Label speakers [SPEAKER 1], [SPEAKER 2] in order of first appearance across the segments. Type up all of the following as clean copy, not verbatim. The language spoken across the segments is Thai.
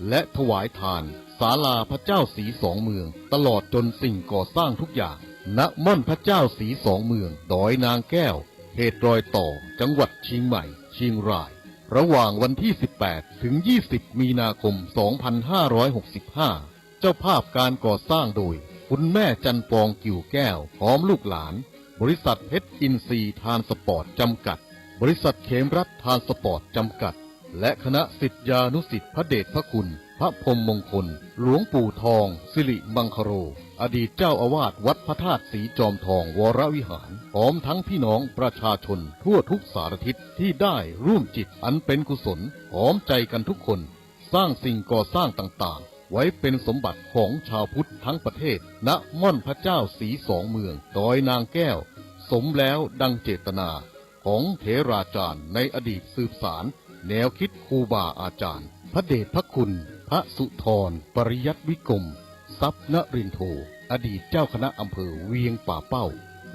[SPEAKER 1] และถวายทานศาลาพระเจ้าศรีสองเมืองตลอดจนสิ่งก่อสร้างทุกอย่างณม่อนพระเจ้าศรีสองเมืองดอยนางแก้วเขตรอยต่อจังหวัดเชียงใหม่เชียงรายระหว่างวันที่ 18 ถึง 20 มีนาคม 2565 เจ้าภาพการก่อสร้างโดยคุณแม่จันปองกิ่วแก้วพร้อมลูกหลานบริษัทเพชรอินทรีย์ทานสปอร์ตจำกัดบริษัทเขมรัฐทานสปอร์ตจำกัดและคณะศิษยานุศิษย์พระเดชพระคุณพระพรหมมงคลหลวงปู่ทองสิริมังคโรอดีตเจ้าอาวาสวัดพระธาตุสีจอมทองวรวิหารพร้อมทั้งพี่น้องประชาชนทั่วทุกสารทิศที่ได้ร่วมจิตอันเป็นกุศลพร้อมใจกันทุกคนสร้างสิ่งก่อสร้างต่างๆไว้เป็นสมบัติของชาวพุทธทั้งประเทศณม่อนพระเจ้าศรีสองเมืองดอยนางแก้วสมแล้วดังเจตนาของเถราจารย์ในอดีตสืบสารแนวคิดครูบาอาจารย์พระเดชพระคุณพระสุธรปริยัติวิกรมทรัพย์นรินโทอดีตเจ้าคณะอำเภอเวียงป่าเป้า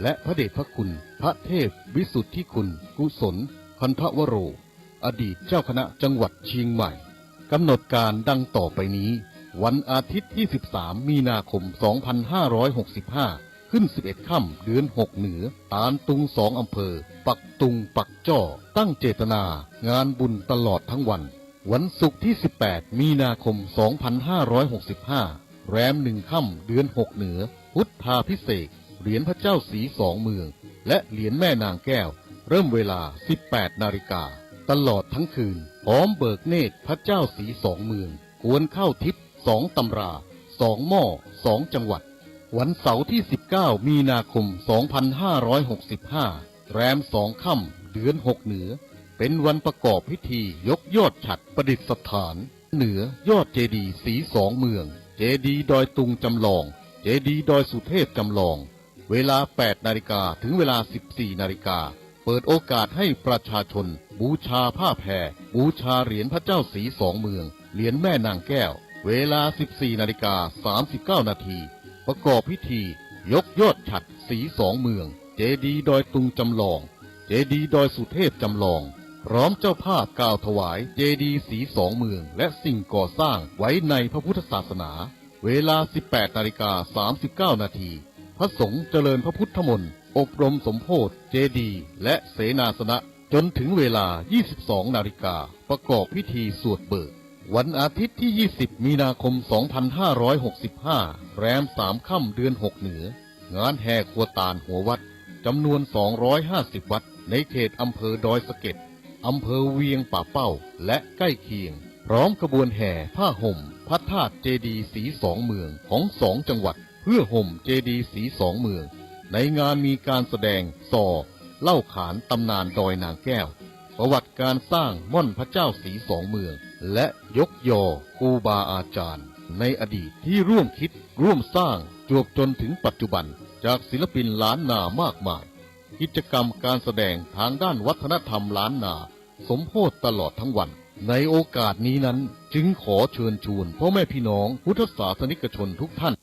[SPEAKER 1] และพระเดชพระคุณพระเทพวิสุทธิคุณกุศลพันธวโรอดีตเจ้าคณะจังหวัดเชียงใหม่กำหนดการดังต่อไปนี้วันอาทิตย์ที่ 13 มีนาคม 2565 ขึ้น 11 ค่ำเดือน 6 เหนือตาลตุง2 อำเภอปักตุงปักจ้อตั้งเจตนางานบุญตลอดทั้งวันวันศุกร์ที่ 18 มีนาคม 2565 แรม1 ค่ำเดือน 6 เหนือพุทธาภิเษกเหรียญพระเจ้าศรีสองเมืองและเหรียญแม่นางแก้วเริ่มเวลา 18 นาฬิกาตลอดทั้งคืนพร้อมเบิกเนตรพระเจ้าศรีสองเมืองกวนเข้าทิพย์2 ตำรา 2 หม้อ 2 จังหวัดวันเสาร์ที่ 19 มีนาคม 2565 แรม 2 ค่ำเดือน 6 เหนือเป็นวันประกอบพิธียกยอดฉัตรประดิษฐานเหนือยอดเจดีย์ศรีสองเมืองเจดีย์ดอยตุงจำลองเจดีย์ดอยสุเทพจำลองเวลา 8 นาฬิกาถึงเวลา 14 นาฬิกาเปิดโอกาสให้ประชาชนบูชาผ้าแพรบูชาเหรียญพระเจ้าศรีสองเมืองเหรียญแม่นางแก้วเวลา 14 นาฬิกา 39 นาทีประกอบพิธียกยอดฉัตรศรีสองเมืองเจดีย์ดอยตุงจำลองเจดีย์ดอยสุเทพจำลองพร้อมเจ้าภาพกล่าวถวายเจดีย์ศรีสองเมืองและสิ่งก่อสร้างไว้ในพระพุทธศาสนาเวลา 18 นาฬิกา 39 นาทีพระสงฆ์เจริญพระพุทธมนต์อบรมสมโภชเจดีย์และเสนาสนะจนถึงเวลา 22 นาฬิกาประกอบพิธีสวดเบิกวันอาทิตย์ที่ 20 มีนาคม 2565 แรม 3 ค่ำเดือน 6 เหนืองานแห่ครัวตาลหัววัดจำนวน 250 วัดในเขตอำเภอดอยสะเก็ดอำเภอเวียงป่าเป้าและใกล้เคียงพร้อมขบวนแห่ผ้าห่มพระธาตุเจดีย์ศรีสองเมืองของ2 จังหวัดเพื่อห่มเจดีย์ศรีสองเมืองในงานมีการแสดงส่อเล่าขานตำนานดอยนางแก้วประวัติการสร้างม่อนพระเจ้าศรีสองเมืองและยกยอครูบาอาจารย์ในอดีตที่ร่วมคิดร่วมสร้างจวบจนถึงปัจจุบันจากศิลปินล้านนามากมายกิจกรรมการแสดงทางด้านวัฒนธรรมล้านนาสมโภชตลอดทั้งวันในโอกาสนี้นั้นจึงขอเชิญชวนพ่อแม่พี่น้องพุทธศาสนิกชนทุกท่าน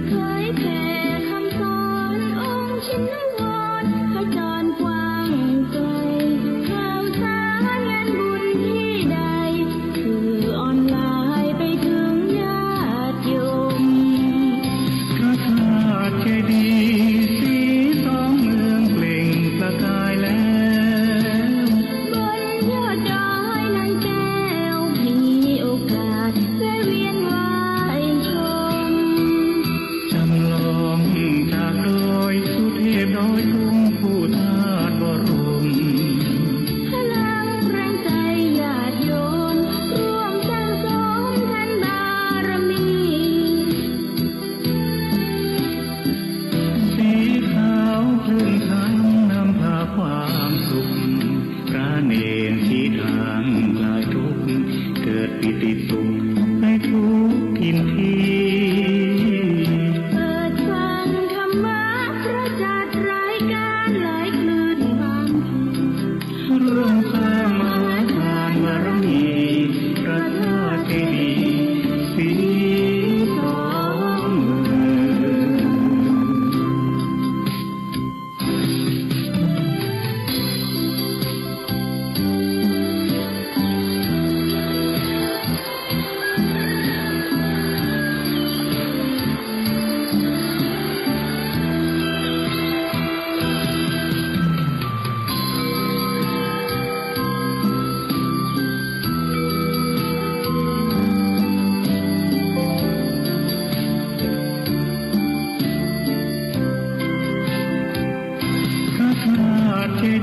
[SPEAKER 2] เคยแผ่คำสอนองค์ชินวรขจรกว่า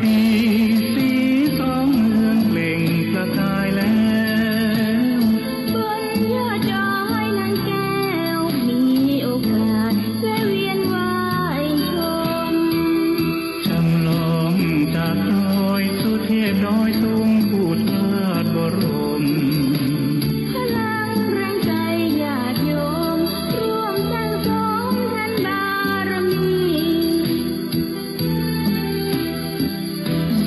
[SPEAKER 2] ดีย์สีสองเมืองเปล่งประกายแล้ว
[SPEAKER 3] บนยอดดอยนางแก้วมีโอกาสแวะเวียนไหว้ชม
[SPEAKER 2] จำลองจากดอยสุเทพดอยสูงพูดลาดบรม
[SPEAKER 3] พลังแรงใจญาติโยมร่วมสร้างสมท่านบารมี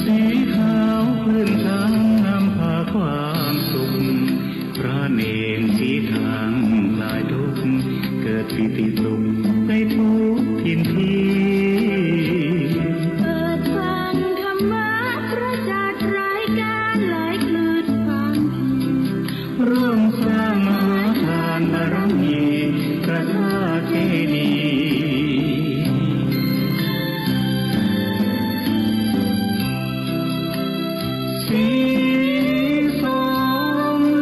[SPEAKER 2] สีขาวพื้นทางนำพาความสุขพระเนรที่ทางคลายทุกข์เกิดปิติสุขในทุกทินที
[SPEAKER 3] เปิดฟังธรรมะพระจัดรายการหลายคลื่นความ
[SPEAKER 2] ร่วมสร้างมหาทานบารมีพระธาตุเจดีย์สีสองเมื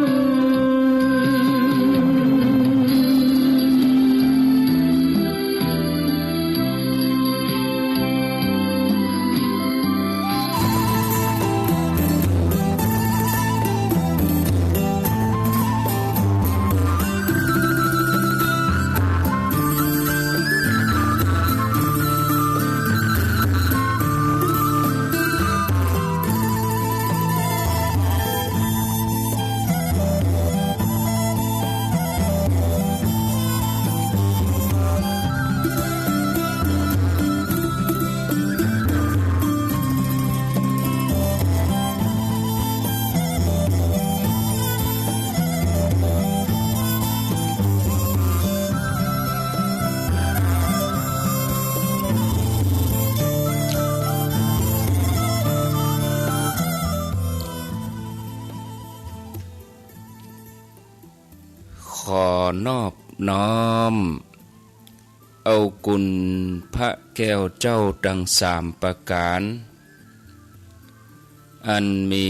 [SPEAKER 4] ขอนอบน้อมเอากุณพระแก้วเจ้าดังสามประการอันมี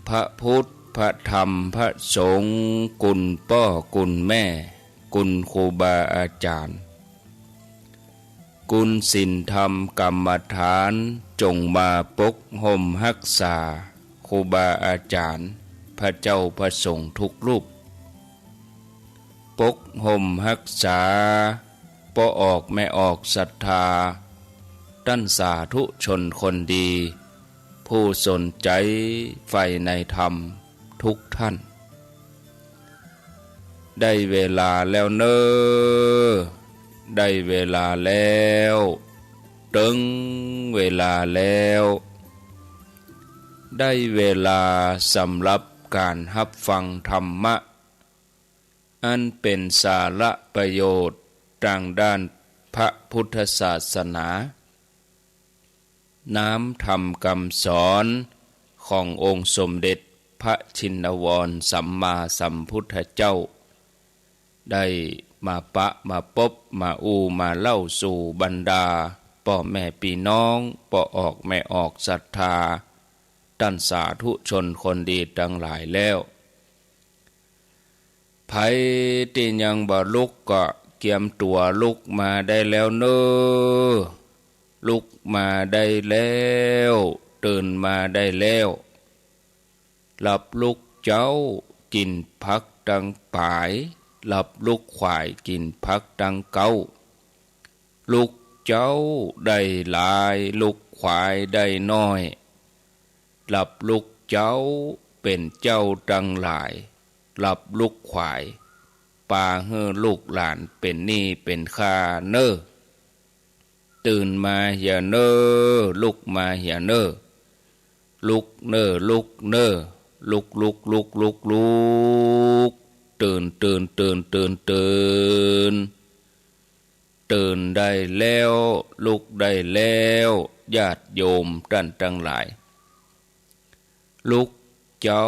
[SPEAKER 4] พระพุทธพระธรรมพระสงฆ์กุณพ่อกุณแม่กุณครูบาอาจารย์กุณศีลธรรมกรรมฐานจงมาปกห่มรักษาครูบาอาจารย์พระเจ้าพระสงฆ์ทุกรูปปกห่มรักษาปอออกไม่ออกศรัทธาตั้นสาธุชนคนดีผู้สนใจใฝ่ในธรรมทุกท่านได้เวลาแล้วเนอได้เวลาแล้วถึงเวลาแล้วได้เวลาสำหรับการรับฟังธรรมะอันเป็นสาระประโยชน์ทางด้านพระพุทธศาสนาน้ำธรรมคำสอนขององค์สมเด็จพระชินวรสัมมาสัมพุทธเจ้าได้มาปะมาพบมามาเล่าสู่บรรดาพ่อแม่พี่น้องปอออกไม่ออกศรัทธาท่านสาธุชนคนดีทั้งหลายแล้วไผที่ยังบ่ลุกก็เกียมตัวลุกมาได้แล้วเนอลุกมาได้แล้วตื่นมาได้แล้วหลับลุกเจ้ากินพักดังปายหลับลุกควายกินพักดังเก้าลุกเจ้าได้หลายลุกควายได้น้อยหลับลุกเจ้าเป็นเจ้าดังหลายหลับลุกควายป่าเฮือลูกหลานเป็นหนี้เป็นค่าเนอตื่นมาอย่าเนอลุกมาอย่าเนอลุกเนอลุกเนอลุกลุกลุกลุกลุกตื่นตื่นตื่นตื่นตื่นตื่นได้แล้วลุกได้แล้วญาติโยมท่านทั้งหลายลุกเจ้า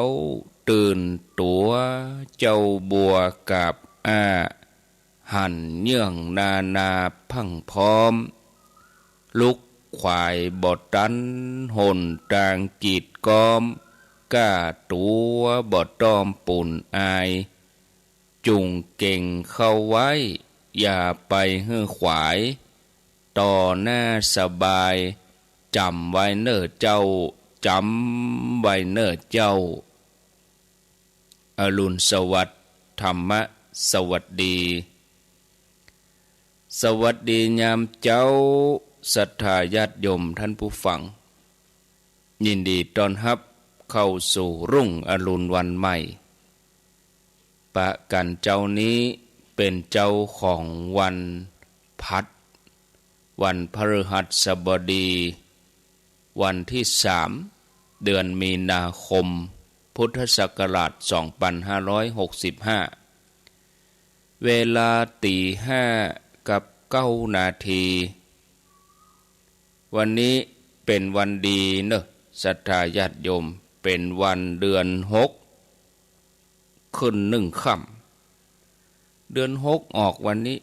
[SPEAKER 4] ตื่นตัวเจ้าบัวกับหันเยื่องนาพังพร้อมลุกควายบดตันหนตางกีดกอมก้าตัวบดตอมปุ่นอายจุงเก่งเข้าไว้อย่าไปเฮือขวายต่อหน้าสบาย จำไว้เน้อเจ้าจำไว้เน้อเจ้าอรุณสวัสดิ์ธรรมะสวัสดีสวัสดียามเจ้าศรัทธาญาติโยมท่านผู้ฟังยินดีต้อนรับเข้าสู่รุ่งอรุณวันใหม่ปะกันเจ้านี้เป็นเจ้าของวันพัดวันพฤหัสบดีวันที่3เดือนมีนาคมพุทธศักราช2565เวลาตี5กับ9นาทีวันนี้เป็นวันดีเนอะศรัทธาญาติโยมเป็นวันเดือน6ขึ้น1ค่ำเดือน6ออกวันนี้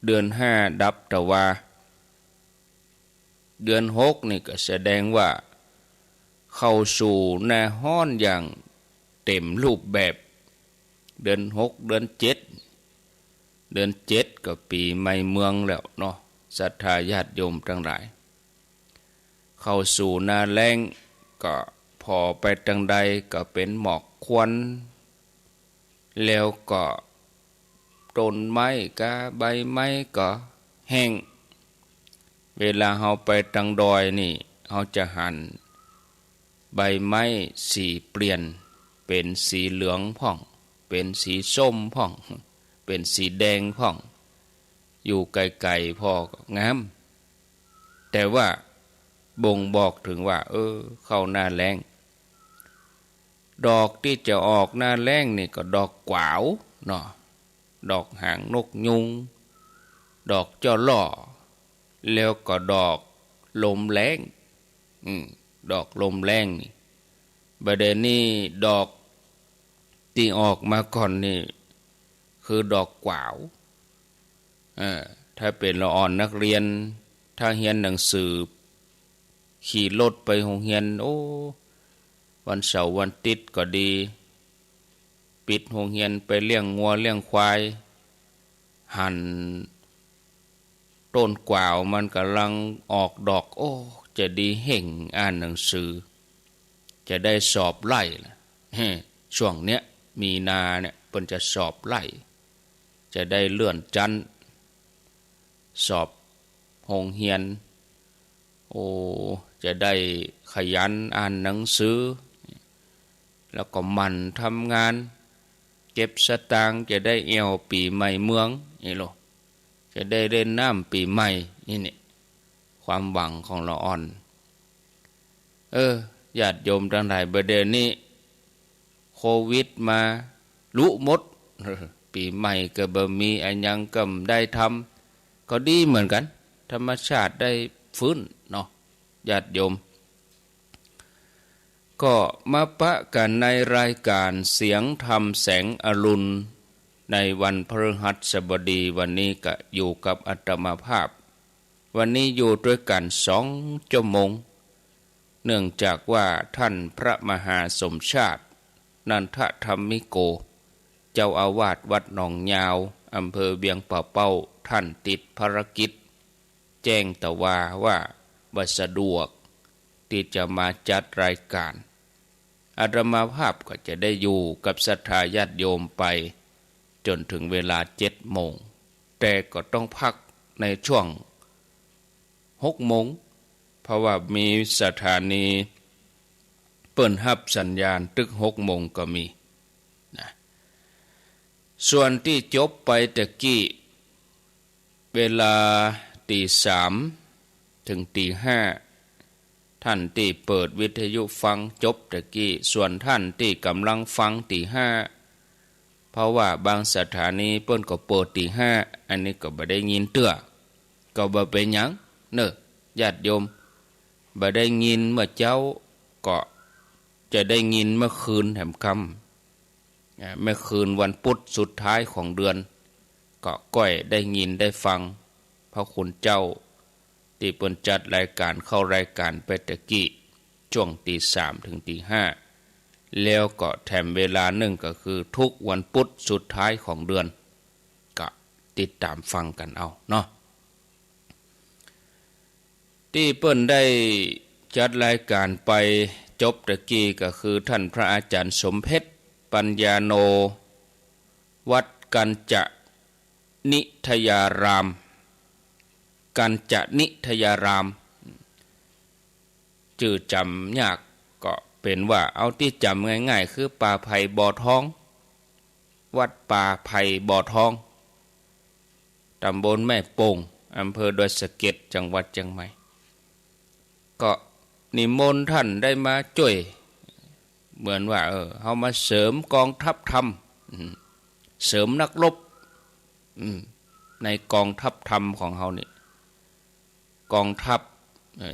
[SPEAKER 4] เดือน5ดับตะวาเดือน6นี่ก็แสดงว่าเข้าสู่หน้าร้อนอย่างเต็มรูปแบบเดือน6เดือน7ก็ปีใหม่เมืองแล้วเนาะศรัทธาญาติโยมทั้งหลายเข้าสู่หน้าแล้งก็พอไปทางใดก็เป็นหมอกควันแล้วก็ต้นไม้ก็ใบไม้ก็แห้งเวลาเฮาไปทางดอยนี่เฮาจะหันใบไม้สีเปลี่ยนเป็นสีเหลืองพ่องเป็นสีส้มพ่องเป็นสีแดงพ่องอยู่ไกลๆพอก็งามแต่ว่าบ่งบอกถึงว่าเข้าหน้าแล้งดอกที่จะออกหน้าแล้งนี่ก็ดอกกวาวเนาะดอกหางนกยุงดอกจ้อล่อแล้วก็ดอกลมแล้งดอกลมแล้งนี่ประเด็นนี้ดอกที่ออกมาก่อนนี่คือดอกกวาวถ้าเป็นละอ่อนนักเรียนถ้าเรียนหนังสือขี่รถไปโรงเรียนวันเสาร์วันอาทิตย์ก็ดีปิดโรงเรียนไปเลี้ยงงัวเลี้ยงควายหั่นต้นกวาวมันกำลังออกดอกจะดีเห่งอ่านหนังสือจะได้สอบไล่ช่วงเนี้ยมีนาเนี่ยเพิ่นจะสอบไล่จะได้เลื่อนชั้นสอบโรงเรียนจะได้ขยันอ่านหนังสือแล้วก็หมั่นทำงานเก็บสตางค์จะได้เอวปีใหม่เมืองนี่โลจะได้เล่นน้ำปีใหม่นี่ความหวังของละอ่อนญาติโยมทั้งหลายประเดี๋ยวนี้โควิดมาลุหมดปีใหม่ก็บ่มีอันยังก็ได้ทำก็ดีเหมือนกันธรรมชาติได้ฟื้นเนาะญาติโยมก็มาปะกันในรายการเสียงธรรมแสงอรุณในวันพฤหัสบดีวันนี้ก็อยู่กับอาตมาภาพวันนี้อยู่ด้วยกัน2 ชั่วโมงเนื่องจากว่าท่านพระมหาสมชาตินันทธรรมิโกเจ้าอาวาสวัดหนองยาวอำเภอเวียงป่าเป้าท่านติดภารกิจแจ้งตะว่าบ่สะดวกที่จะมาจัดรายการอาตมาภาพก็จะได้อยู่กับศรัทธาญาติโยมไปจนถึงเวลา7 โมงแต่ก็ต้องพักในช่วง6 โมงเพราะว่ามีสถานีเปิ้นรับสัญญาณตึก6 โมงก็มีนะส่วนที่จบไปตะกี้เวลาตี3ถึงตี5ท่านที่เปิดวิทยุฟังจบตะกี้ส่วนท่านที่กำลังฟังตี5เพราะว่าบางสถานีเปิ้นก็เปิดตี5อันนี้ก็บ่ได้ยินเตื้อก็บ่เป็นหยังเน้อญาติโยมบ่ได้ยินเมื่อเจ้าก็จะได้ยินเมื่อคืนแห่มค่ำเมื่อคืนวันพุธสุดท้ายของเดือนก็ก้อยได้ยินได้ฟังพระคุณเจ้าที่เปิ้นจัดรายการเข้ารายการไปตะกี้ช่วงตี3ถึงตี5แล้วก็แถมเวลาหนึ่งก็คือทุกวันพุธสุดท้ายของเดือนก็ติดตามฟังกันเอาเนาะท ที่เปิ้นได้จัดรายการไปจบตะกี้ก็คือท่านพระอาจารย์สมเพชรปัญญาโนวัดกัญจนิทยารามกัญจนิทยารามชื่อจำยากก็เป็นว่าเอาที่จำง่ายๆคือป่าไผ่บ่อทองวัดป่าไผ่บ่อทองตำบลแม่โป่งอำเภอดอยสะเก็ดจังหวัดเชียงใหม่ก็นิมนต์ท่านได้มาช่วยเหมือนว่าเฮามาเสริมกองทัพธรรมเสริมนักรบในกองทัพธรรมของเฮานี่กองทัพ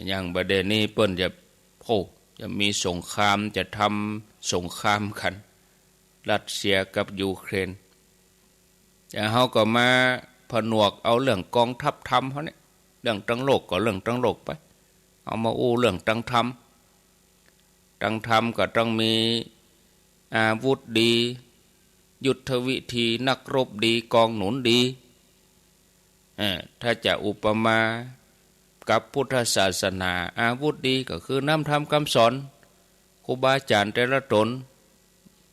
[SPEAKER 4] อย่างประเด็นนี้เปิ้นจะมีสงครามจะทำสงครามกันรัสเซียกับยูเครนแต่เฮาก็มาผนวกเอาเรื่องกองทัพธรรมเฮาเนี่ยเรื่องตั้งโลกก็เรื่องตั้งโลกไปเอามาอู้เรื่องตั้งธรรมก็ต้องมีอาวุธดียุทธวิธีนักรบดีกองหนุนดีถ้าจะอุปมากับพุทธศาสนาอาวุธดีก็คือน้ำธรรมคำสอนครูบาอาจารย์แต่ละตน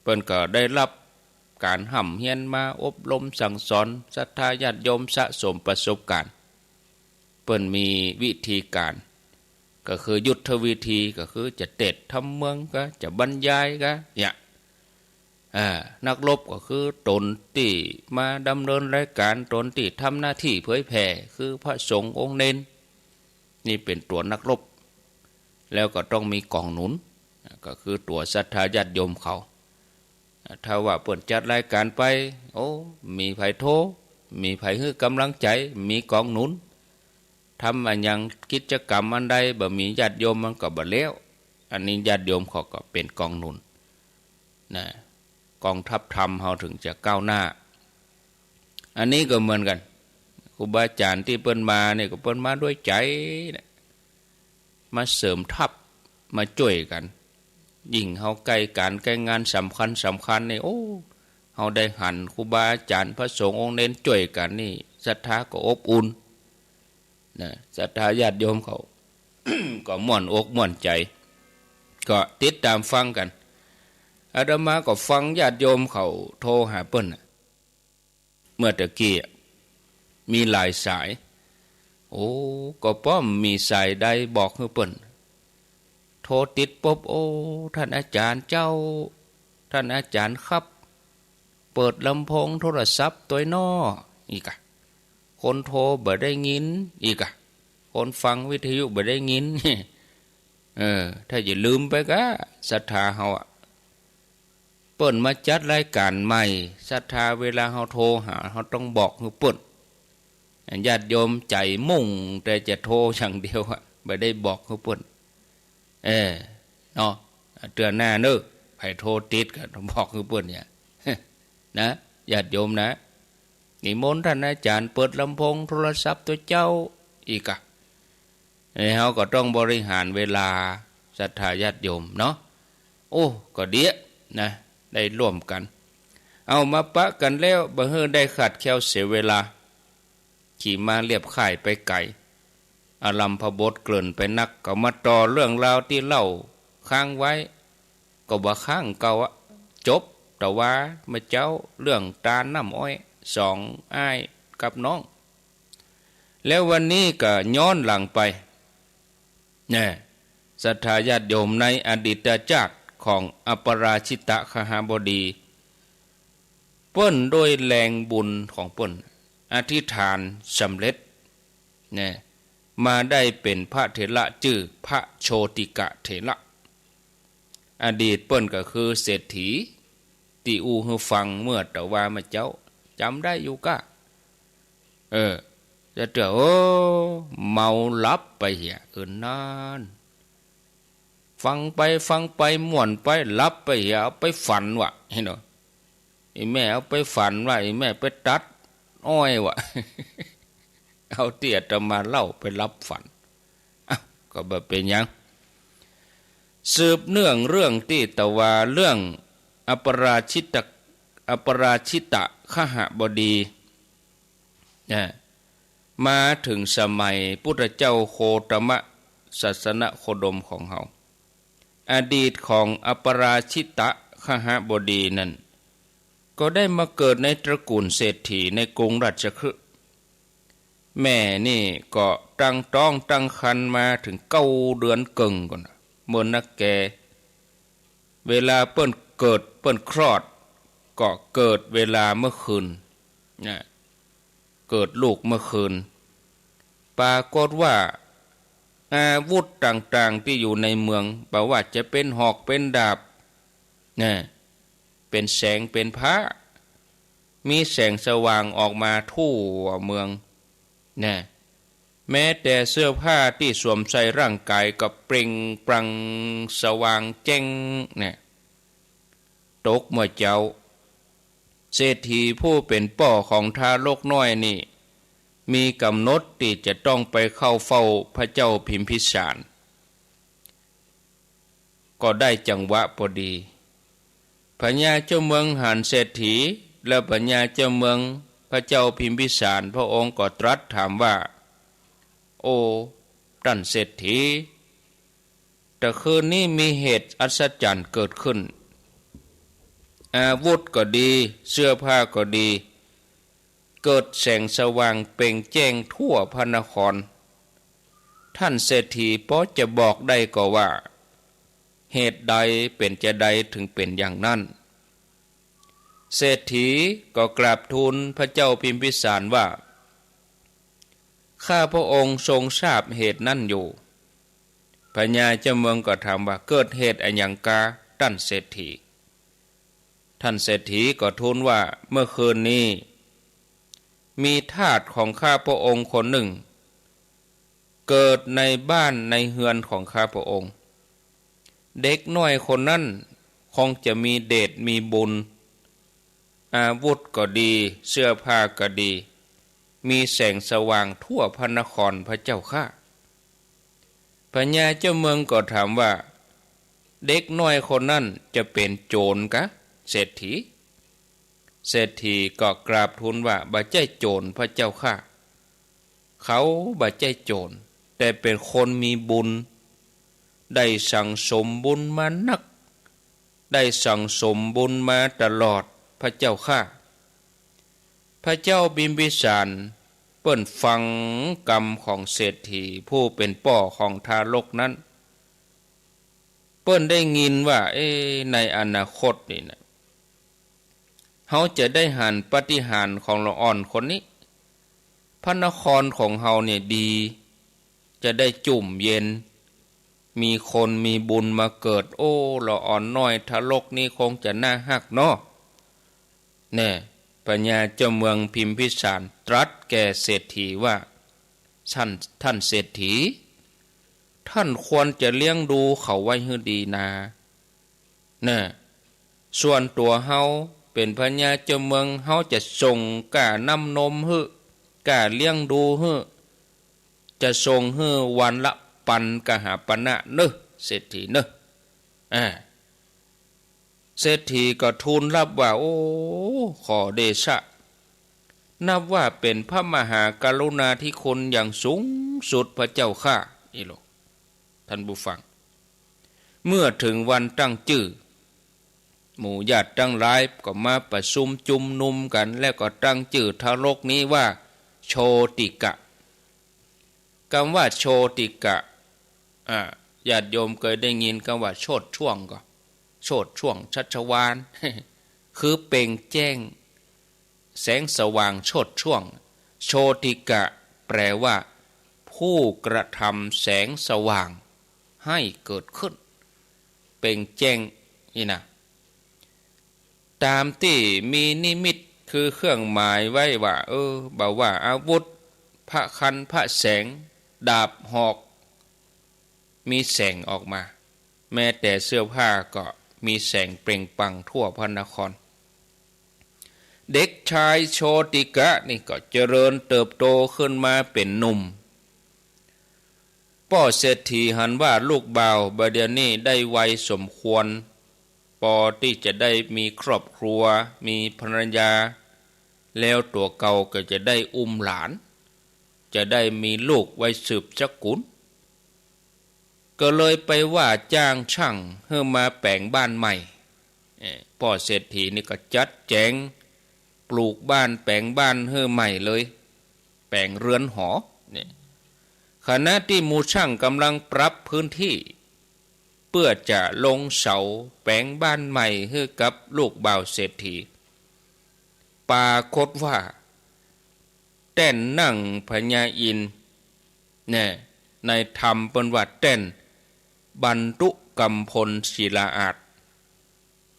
[SPEAKER 4] เพิ่นก็ได้รับการห่ำเฮียนมาอบรมสั่งสอนศรัทธาญาติโยมสะสมประสบการณ์เพิ่นมีวิธีการก็คือยุทธวิธีก็คือจะเตะทำเมืองก็จะบรรยายก็เนี่ยนักรบก็คือตนที่มาดำเนินรายการตนที่ทำหน้าที่เผยแผ่คือพระสงฆ์องค์เน้นนี่เป็นตัวนักรบแล้วก็ต้องมีกองหนุนก็คือตัวศรัทธาญาติโยมเขาถ้าว่าเปิดจัดรายการไปมีไผโทมีไผให้กำลังใจมีกองหนุนทำอันยังกิจกรรมอันใดบ่มีญาติโยมมันก็บ่แล้วอันนี้ญาติโยมเขาก็เป็นกองหนุนนะกองทัพธรรมเฮาถึงจะก้าวหน้าอันนี้ก็เหมือนกันครูบาอาจารย์ที่เปิ้นมาเนี่ยก็เปิ้นมาด้วยใจมาเสริมทัพมาช่วยกันยิ่งเฮาใกล้การใกล้งานสำคัญนี่เฮาได้หันครูบาอาจารย์พระสงฆ์องค์เน้นช่วยกันนี่ศรัทธาก็อบอุ่นนะศรัทธาญาติโยมเขา ก็ม่วนอกม่วนใจก็ติดตามฟังกันอาตมาก็ฟังญาติโยมเขาโทรหาเปิ้นเมื่อตะกี้มีหลายสายก็ป้อมมีสายใดบอกให้เปิ้นโทรติดปุ๊บท่านอาจารย์เจ้าท่านอาจารย์ครับเปิดลำโพงโทรศัพท์ตัวน้ออีกอะคนโทรบ่ได้ยินอีกอะคนฟังวิทยุบ่ได้ยิน ถ้าอย่าลืมไปก็ศรัทธาเฮาเปิ้นมาจัดรายการใหม่ศรัทธาเวลาเฮาโทรหาเฮาต้องบอกให้เปิ้นญาติโยมใจมุ่งแต่จะโทรอย่างเดียวบ่ได้บอกให้เปิ้นเนาะเตือนหน้าเด้อไผโทรติดก็ต้องบอกให้เปิ้นเนี่ย นะญาติโยมนะนิมนต์ท่านอาจารย์เปิดลำโพงโทรศัพท์ตัวเจ้าอีกเฮาก็ต้องบริหารเวลาศรัทธาญาติโยมเนาะก็เดียนะได้ร่วมกันเอามาปะกันแล้วบ่เฮอได้ขัดแคลวเสียเวลาขี่มาเรียบข่ายไปไกลอารัมพบทเกริ่นไปนักก็มาต่อเรื่องราวที่เล่าค้างไว้ก็บ่ค้างเก่าจบแต่ว่าเมื่อเจ้าเรื่องตาลน้ำอ้อยสองอ้ายกับน้องแล้ววันนี้ก็ย้อนหลังไปศรัทธาญาติโยมในอดีตชาติของอัปราชิตคหบดีเปิ้นโดยแรงบุญของเปิ้นอธิษฐานสำเร็จมาได้เป็นพระเถระชื่อพระโชติกะเถระอดีตเปิ้นก็คือเศรษฐีที่อูฮือฟังเมื่อแต่ว่ามาเจ้าจำได้อยู่ก็จะเจอเมาลับไปเหี้ยนานฟังไปม่วนไปลับไปเหี้ยเอาไปฝันวะเห็นบ่ไอ้แม่เอาไปฝันว่าไอ้แม่ไปตัดอ้อยวะ เอาเตี้ยจะมาเล่าไปรับฝันก็บ่เป็นหยังสืบเนื่องเรื่องที่ตะวาเรื่องอัปราชิตคหบดีมาถึงสมัยพุทธเจ้าโคตมะ ศาสนโคดมของเฮาอดีตของอัปราชิตะคหบดีนั้นก็ได้มาเกิดในตระกูลเศรษฐีในกรุงราชคฤห์แม่นี่ก็ตั้งท้องตั้งครรภ์มาถึง9 เดือนเกิงก่อนเมื่อนักแกเวลาเปิ้นเกิดเปิ้นคลอดก็เกิดเวลาเมื่อคืนนะเกิดลูกเมื่อคืนปรากฏว่าอาวุธต่างๆที่อยู่ในเมืองบ่ว่าจะเป็นหอกเป็นดาบนะเป็นแสงเป็นพระมีแสงสว่างออกมาทั่วเมืองนะแม้แต่เสื้อผ้าที่สวมใส่ร่างกายก็เปล่งปลั่งสว่างแจ้งนะตกเมื่อเจ้าเศรษฐีผู้เป็นป่อของทารกน้อยนี่มีกำหนดที่จะต้องไปเข้าเฝ้าพระเจ้าพิมพิสารก็ได้จังหวะพอดีพญาเจ้าเมืองหานเศรษฐีและพญาเจ้าเมืองพระเจ้าพิมพิสารพระองค์ก็ตรัสถามว่าโอ้ท่านเศรษฐีแต่คืนนี้มีเหตุอัศจรรย์เกิดขึ้นอาวุธก็ดีเสื้อผ้าก็ดีเกิดแสงสว่างเปล่งแจ้งทั่วพระนครท่านเศรษฐีพอจะบอกได้ก็ว่าเหตุใดเป็นจะใดถึงเป็นอย่างนั้นเศรษฐีก็กราบทูลพระเจ้าพิมพิสารว่าข้าพระองค์ทรงทราบเหตุนั้นอยู่พญาเจ้าเมืองก็ถามว่าเกิดเหตุอะไรอย่างกาท่านเศรษฐีท่านเศรษฐีก็ทูลว่าเมื่อคืนนี้มีทาสของข้าพระองค์คนหนึ่งเกิดในบ้านในเฮือนของข้าพระองค์เด็กน้อยคนนั้นคงจะมีเดชมีบุญอาวุธก็ดีเสื้อผ้าก็ดีมีแสงสว่างทั่วพระนครพระเจ้าข้าพญาเจ้าเมืองก็ถามว่าเด็กน้อยคนนั้นจะเป็นโจรกะเศรษฐีเศรษฐีก็กราบทูลว่าบ่ใช่โจรพระเจ้าข้าเขาบ่ใช่โจรแต่เป็นคนมีบุญได้สั่งสมบุญมานักได้สั่งสมบุญมาตลอดพระเจ้าข้าพระเจ้าบิมบิสารเปิ้นฟังกรรมของเศรษฐีผู้เป็นป่อของทารกนั้นเปิ้นได้ยินว่าในอนาคตนี่นะเฮาจะได้หันปฏิหารของละอ่อนคนนี้พระนครของเฮาเนี่ยดีจะได้จุ่มเย็นมีคนมีบุญมาเกิดโอ้ละอ่อนน้อยทารกนี้คงจะน่าฮักเนาะแน่ปัญญาเจ้าเมืองพิมพิสารตรัสแก่เศรษฐีว่าท่านเศรษฐีท่านควรจะเลี้ยงดูเขาไว้ให้ดีนะส่วนตัวเฮาเป็นพญาเจ้าเมืองเฮาจะส่งก้านำนมให้ก้าเลี้ยงดูให้จะส่งให้วันละปันกหาปณะเนอะเศรษฐีเนอะเศรษฐีก็ทูลรับว่าโอ้ขอเดชะนับว่าเป็นพระมหากรุณาธิคุณอย่างสูงสุดพระเจ้าข้านี่โลท่านผู้ฟังเมื่อถึงวันตั้งชื่อหมู่ญาติทั้งหลายก็มาประชุมจุมนุมกันแล้วก็ตั้งชื่อทารกนี้ว่าโชติกะคำว่าโชติกะญาติโยมเคยได้ยินคำว่าโชติช่วงก็โชติช่วงชัชวาล คือเปล่งแจ้งแสงสว่างโชติช่วงโชติกะแปลว่าผู้กระทำแสงสว่างให้เกิดขึ้นเปล่งแจ้งนี่นะตามที่มีนิมิตคือเครื่องหมายไว้ว่าบอกว่าอาวุธพระคันพระแสงดาบหอกมีแสงออกมาแม้แต่เสื้อผ้าก็มีแสงเปล่งปลั่งทั่วพระนครเด็กชายโชติกะนี่ก็เจริญเติบโตขึ้นมาเป็นหนุ่มพ่อเศรษฐีหันว่าลูกบ่าวบัดเดี๋ยวนี้ได้วัยสมควรพอที่จะได้มีครอบครัวมีภรรยาแล้วตัวเก่าก็จะได้อุ้มหลานจะได้มีลูกไว้สืบสกุล ก็เลยไปว่าจ้างช่างเพื่อมาแปลงบ้านใหม่พ่อเศรษฐีนี่ก็จัดแจงปลูกบ้านแปลงบ้านเพื่อใหม่เลยแปลงเรือนหอเนี่ยขณะที่หมู่ช่างกำลังปรับพื้นที่เพื่อจะลงเสาแปลงบ้านใหม่ให้กับลูกบ่าวเศรษฐีปรากฏว่าแต้นนั่งพญาอินทร์เนี่ยในธรรมเป็นว่าแต้นบรรทุกำพลศิลาอาจ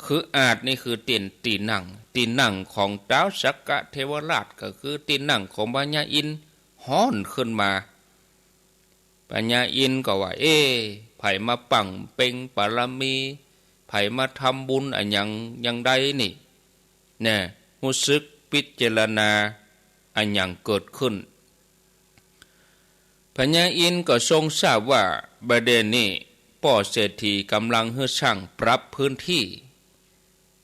[SPEAKER 4] คืออาจนี่คือตีนั่งของท้าวสักกะเทวราชก็คือตีนั่งของพญาอินทร์ฮ้อนขึ้นมาพญาอินทร์ก็ว่าไผมาปังเป็งปารมีไผมาทำบุญอันยังใดนี่เนี่ยรู้สึกพิจารณาอันยังเกิดขึ้นพญาอินทร์ก็ทรงทราบว่าประเด็นนี้พ่อเศรษฐีกำลังให้ช่างปรับพื้นที่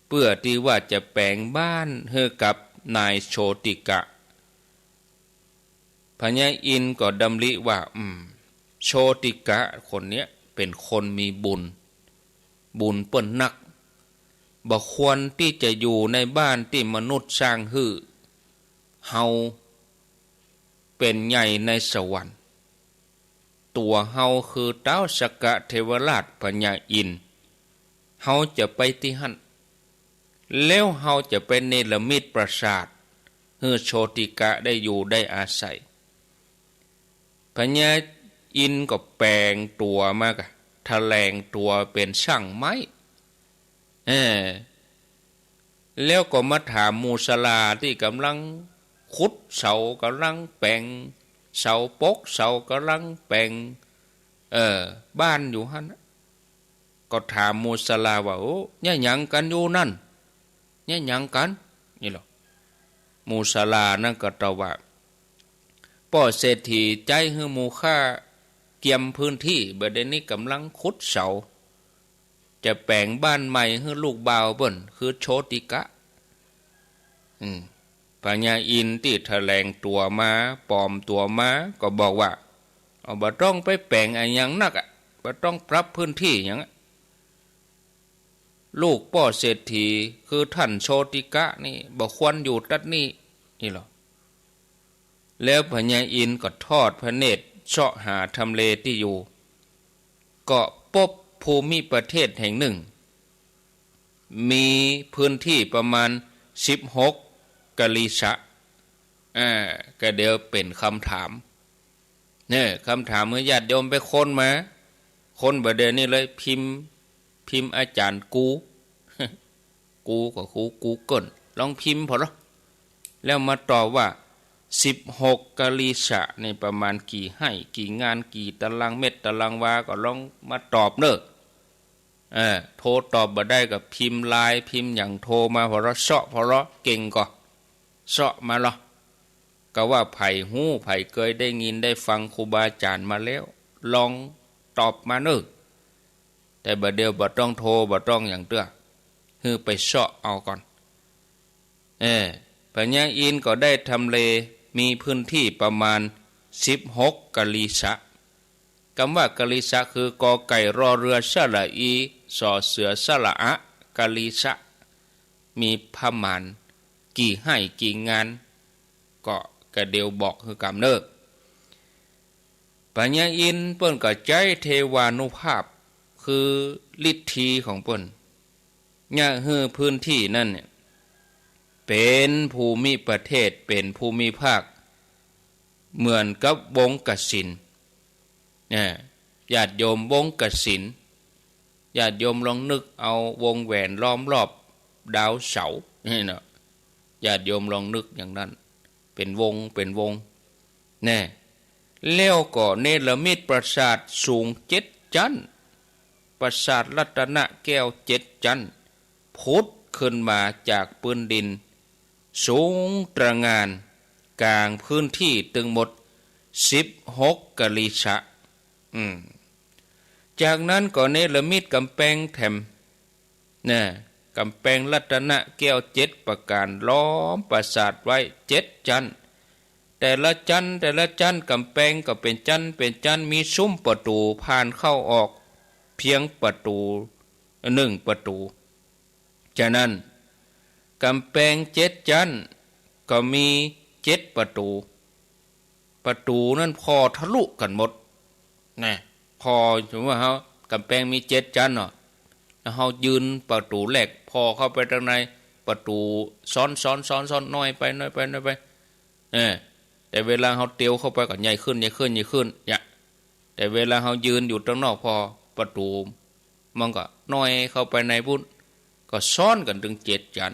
[SPEAKER 4] เพื่อที่ว่าจะแปลงบ้านให้กับนายโชติกะพญาอินทร์ก็ดำริว่าโชติกะคนเนี้ยเป็นคนมีบุญเปิ้นนักบ่ควรที่จะอยู่ในบ้านที่มนุษย์สร้างฮื้อเฮาเป็นใหญ่ในสวรรค์ตัวเฮาคือท้าวสักกะเทวราชพญาอินทร์เฮาจะไปที่หั่นแล้วเฮาจะเป็นเนรมิตปราสาทให้โชติกะได้อยู่ได้อาศัยพญาอินทร์ก็แปลงตัวมากะแถลงตัวเป็นช่างไม้แล้วก็มาถามมูสลาที่กำลังขุดเสากำลังแปลงเสาปกเสากำลังแปลงบ้านอยู่หั่นก็ถามมูสลาว่าโอ้เนี่ยหยังกันอยู่นั่นเนี่ยหยังกันนี่หรอมูสลานั่นก็ตอบว่าพ่อเศรษฐีใจให้หมู่ข้าเกี่ยมพื้นที่บัดนี้กำลังขุดเสาจะแปลงบ้านใหม่ให้ลูกบ่าวเปิ้นคือโชติกะพญาอินทร์ที่แถลงตัวมาปลอมตัวมาก็บอกว่าบ่ต้องไปแปลงอะไรอย่างนักบ่ต้องปรับพื้นที่อย่างลูกพ่อเศรษฐีคือท่านโชติกะนี่บ่ควรอยู่ตัดนี่หรอแล้วพญาอินทร์ก็ทอดพระเนตรเสาะหาทำเลที่อยู่ก็พบภูมิประเทศแห่งหนึ่งมีพื้นที่ประมาณ16กะลีสะก็เดี๋ยวเป็นคำถามเนี่ยคำถามเมื่อญาติโยมไปค้นมาค้นประเด็นนี้เลยพิมพ์อาจารย์กูก็กูเกิลลองพิมพ์พอละแล้วมาตอบว่า16กะลีสะในประมาณกี่ให้กี่งานกี่ตารางเมตรตารางวาก็ลองมาตอบเนอะโทรตอบบ่ได้ก็พิมพ์ไลน์พิมพ์อย่างโทรมาพอละเสาะพอละเก่งก็เสาะมาละก็ว่าไผ่หู้ไผ่เคยได้ยินได้ฟังครูบาอาจารย์มาแล้วลองตอบมาเนอะแต่บ่เดียวบ่ต้องโทรบ่ต้องอย่างเตื้อคือไปเสาะเอาก่อนพญาอินทร์ก็ได้ทำเลมีพื้นที่ประมาณ16กะลีสะคำว่ากะลีสะคือกอไก่รอเรือสระอีสอเสือสระอะกะลีสะมีประมาณกี่ให้กี่งานก็กระเดียวบอกคือกำเนิดปัญญาอินเปิ้นก็ใจเทวานุภาพคือฤทธิของเปิ้นเนี่ยคือพื้นที่นั่นเนี่ยเป็นภูมิประเทศเป็นภูมิภาคเหมือนกับวงกสิณญาติโยมวงกสิณญาติโยมลองนึกเอาวงแหวนล้อมรอบดาวเสาร์นี่นะญาติโยมลองนึกอย่างนั้นเป็นวงแล้วก็เนรมิตปราสาทสูง7 ชั้นปราสาทรัตนแก้ว7 ชั้นพุทธขึ้นมาจากพื้นดินสูงตระหง่านกลางพื้นที่ตึงหมด16กะลีสะจากนั้นก็เนรมิตกำแพงแถมกำแพงรัตนแก้ว7 ประการล้อมปราสาทไว้7 ชั้น แต่ละจันกำแพงก็เป็นจันมีซุ้มประตูผ่านเข้าออกเพียงประตู1ประตูฉะนั้นกำแพง7จันก็มี7ประตูนั่นพอทะลุกันหมดนะพอสมมติว่าเฮากำแพงมี7จันเนาะแล้วเฮายืนประตูแรกพอเข้าไปทางในประตูซ้อนน้อยไปแต่เวลาเฮาเตียวเข้าไปก็ใหญ่ขึ้นเนี่ยแต่เวลาเฮายืนอยู่ตรงนอกพอประตูมันก็น้อยเข้าไปในพุ่นก็ซ้อนกันถึง7จัน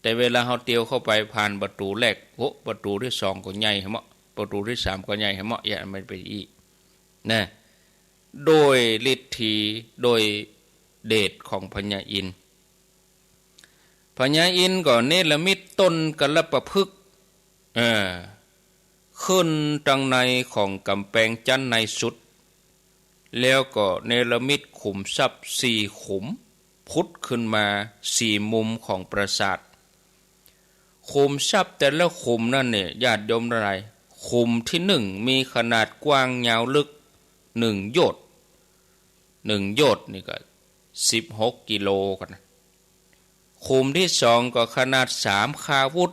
[SPEAKER 4] แต่เวลาเฮาเตียวเข้าไปผ่านประตูแรกโอ้ประตูที่2ก็ใหญ่เหมาะประตูที่3ก็ใหญ่เหมาะอย่ามันไปอีกนะโดยฤทธิโดยเดชของพญาอินทร์ก็เนรมิตต้นกัลปะพฤกษ์ขึ้นตังในของกำแพงจันในสุดแล้วก็เนรมิตขุมทรัพย์4ขุมพุทธขึ้นมา4มุมของปราสาทขุมทรัพย์แต่ละขุมนั่นเนี่ยญาติโยมอะไรขุมที่1มีขนาดกว้างยาวลึก1โยชน์นี่ก็16กิโลกันนะขุมที่2ก็ขนาด3คาวุธ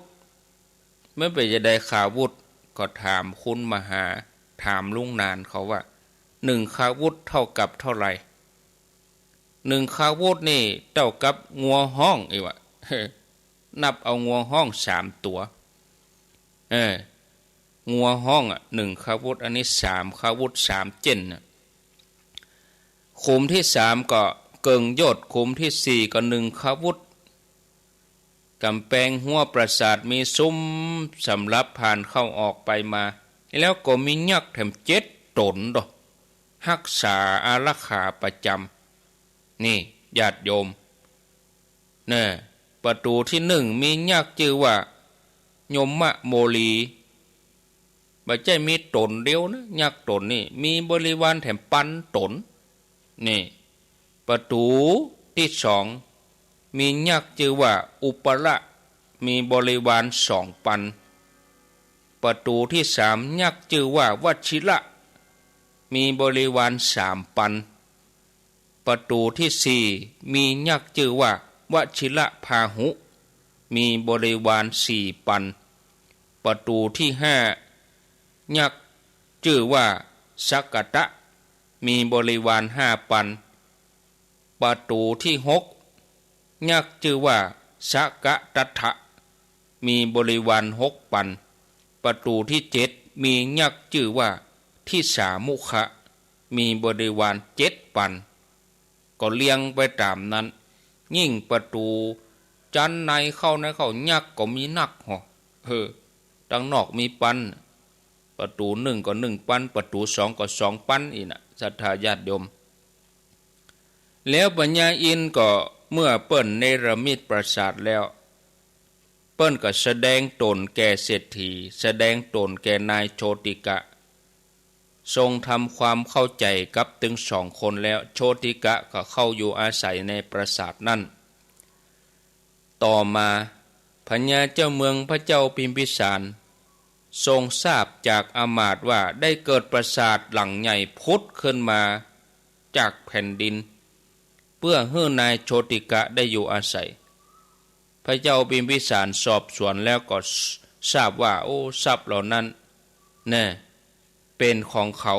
[SPEAKER 4] เมื่อไปจะได้คาวุธก็ถามคุณมหาถามลุงนานเขาว่า1คาวุธเท่ากับเท่าไหร่1คาวุธนี่เท่ากับงัวห้องอีกวะนับเอางัวห้อง3ตัวงัวห้อง1คาวุธอันนี้3คาวุธ3เจนขุมที่3ก็เกิงโยชน์ขุมที่4ก็1คาวุธกำแพงหัวปราสาทมีซุ้มสำหรับผ่านเข้าออกไปมาแล้วก็มียักษ์แถม7ตนดอกรักษาอารักขาประจำนี่ญาติโยมประตูที่1มียักษ์ชื่อว่ายมะโมลีบ่ใช่มีตนเดียวนะยักษ์ตนนี่มีบริวารแถมปันตนนี่ประตูที่2มียักษ์ชื่อว่าอุปละมีบริวาร2ปันประตูที่3ยักษ์ชื่อว่าวชิระมีบริวาร3ปันประตูที่4มียักษ์ชื่อว่าวชิระพาหุมีบริวาร4ปันประตูที่5ยักษ์ชื่อว่าสักกตะมีบริวาร5ปันประตูที่6ยักษ์ชื่อว่าสักกะตัทธะมีบริวาร6ปันประตูที่7มียักษ์ชื่อว่าทิสามุขะมีบริวาร7ปันก็เลี้ยงไปตามนั้นยิ่งประตูจันในเข้ายักษ์ก็มีนักดังนอกมีปันประตู1ก็1ปันประตู2ก็2ปันอีกนะศรัทธาญาติโยมแล้วปัญญาอินก็เมื่อเปิ้นเนรมิตปราสาทแล้วเปิ้นก็แสดงตนแก่เศรษฐีแสดงตนแก่นายโชติกะทรงทำความเข้าใจกับถึง2คนแล้วโชติกะก็เข้าอยู่อาศัยในปราสาทนั้นต่อมาพญาเจ้าเมืองพระเจ้าพิมพิสารทรงทราบจากอามาตย์ว่าได้เกิดปราสาทหลังใหญ่พุทธขึ้นมาจากแผ่นดินเพื่อให้นายโชติกะได้อยู่อาศัยพระเจ้าพิมพิสารสอบสวนแล้วก็ทราบว่าทรัพย์เหล่านั้นเป็นของเขา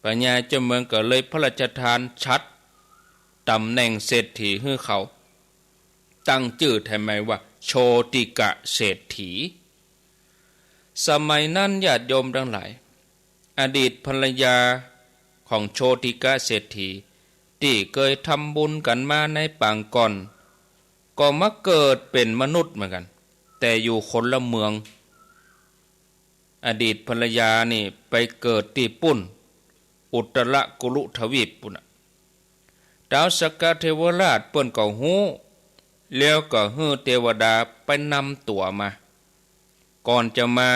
[SPEAKER 4] พญาเจ้าเมืองก็เลยพระราชทานชัดตำแหน่งเศรษฐีให้เขาตั้งชื่อทำไมว่าโชติกะเศรษฐีสมัยนั้นญาติโยมทั้งหลายอดีตภรรยาของโชติกะเศรษฐีที่เคยทำบุญกันมาในปางก่อนก็มาเกิดเป็นมนุษย์เหมือนกันแต่อยู่คนละเมืองอดีตภรรยานี่ไปเกิดที่ปุ่นอุตรกุลุทวีปปุ่นดาวสกเทวราชเปิ้นก็ฮู้แล้วก็ฮื้อเทวดาไปนำตัวมาก่อนจะมา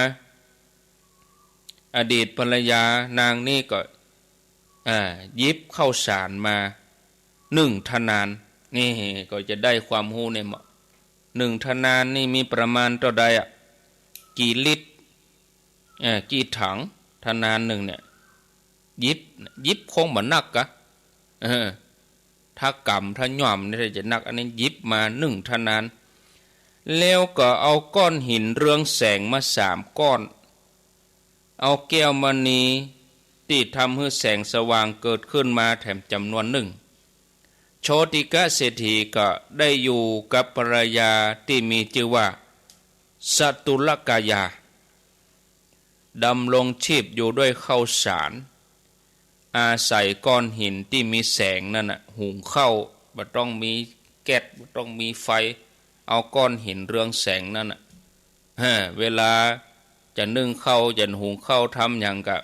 [SPEAKER 4] อดีตภรรยานางนี่ก็ยิบข้าวสารมา1 ธนานนี่ก็จะได้ความรู้ใน1 ธนานนี่มีประมาณเท่าใดกี่ลิตร กี่ถังธนานหนึ่งเนี่ยยิบคงเหมือนนักกะถ้ากำถ้าย่อมนี่จะนักอันนี้ยิบมา1ธนานแล้วก็เอาก้อนหินเรืองแสงมา3ก้อนเอาแก้วมณีที่ทำให้แสงสว่างเกิดขึ้นมาแถมจำนวน1โชติกะเศรษฐีก็ได้อยู่กับภรรยาที่มีชื่อว่าสัตุลกายาดำรงชีพอยู่ด้วยข้าวสารอาศัยก้อนหินที่มีแสงนั่นน่ะหุงข้าวบ่ต้องมีแก๊สบ่ต้องมีไฟเอาก้อนหินเรืองแสงนั่นน่ะเวลาจะนึ่งข้าวจะหุงข้าวทำอย่างกะ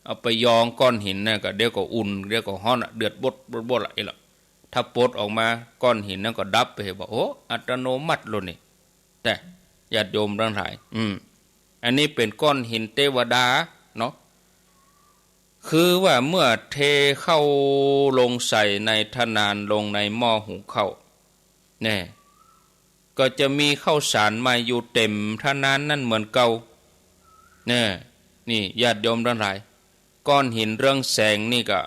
[SPEAKER 4] เอาไปยองก้อนหินน่ะก็เดี๋ยวก็อุ่นเดี๋ยวก็ฮ้อนเดือดบดอะไรล่ะถ้าปลดออกมาก้อนหินนั้นก็ดับไปบอกโอ้อัตโนมัติเลยนี่แต่ญาติโยมทั้งหลายอันนี้เป็นก้อนหินเทวดาเนาะคือว่าเมื่อเทเข้าลงใส่ในธนานลงในหม้อหุงข้าวเนี่ยก็จะมีข้าวสารมาอยู่เต็มธนานนั่นเหมือนเก่าเนี่ยนี่ญาติโยมทั้งหลายก้อนหินเรืองแสงนี่ก็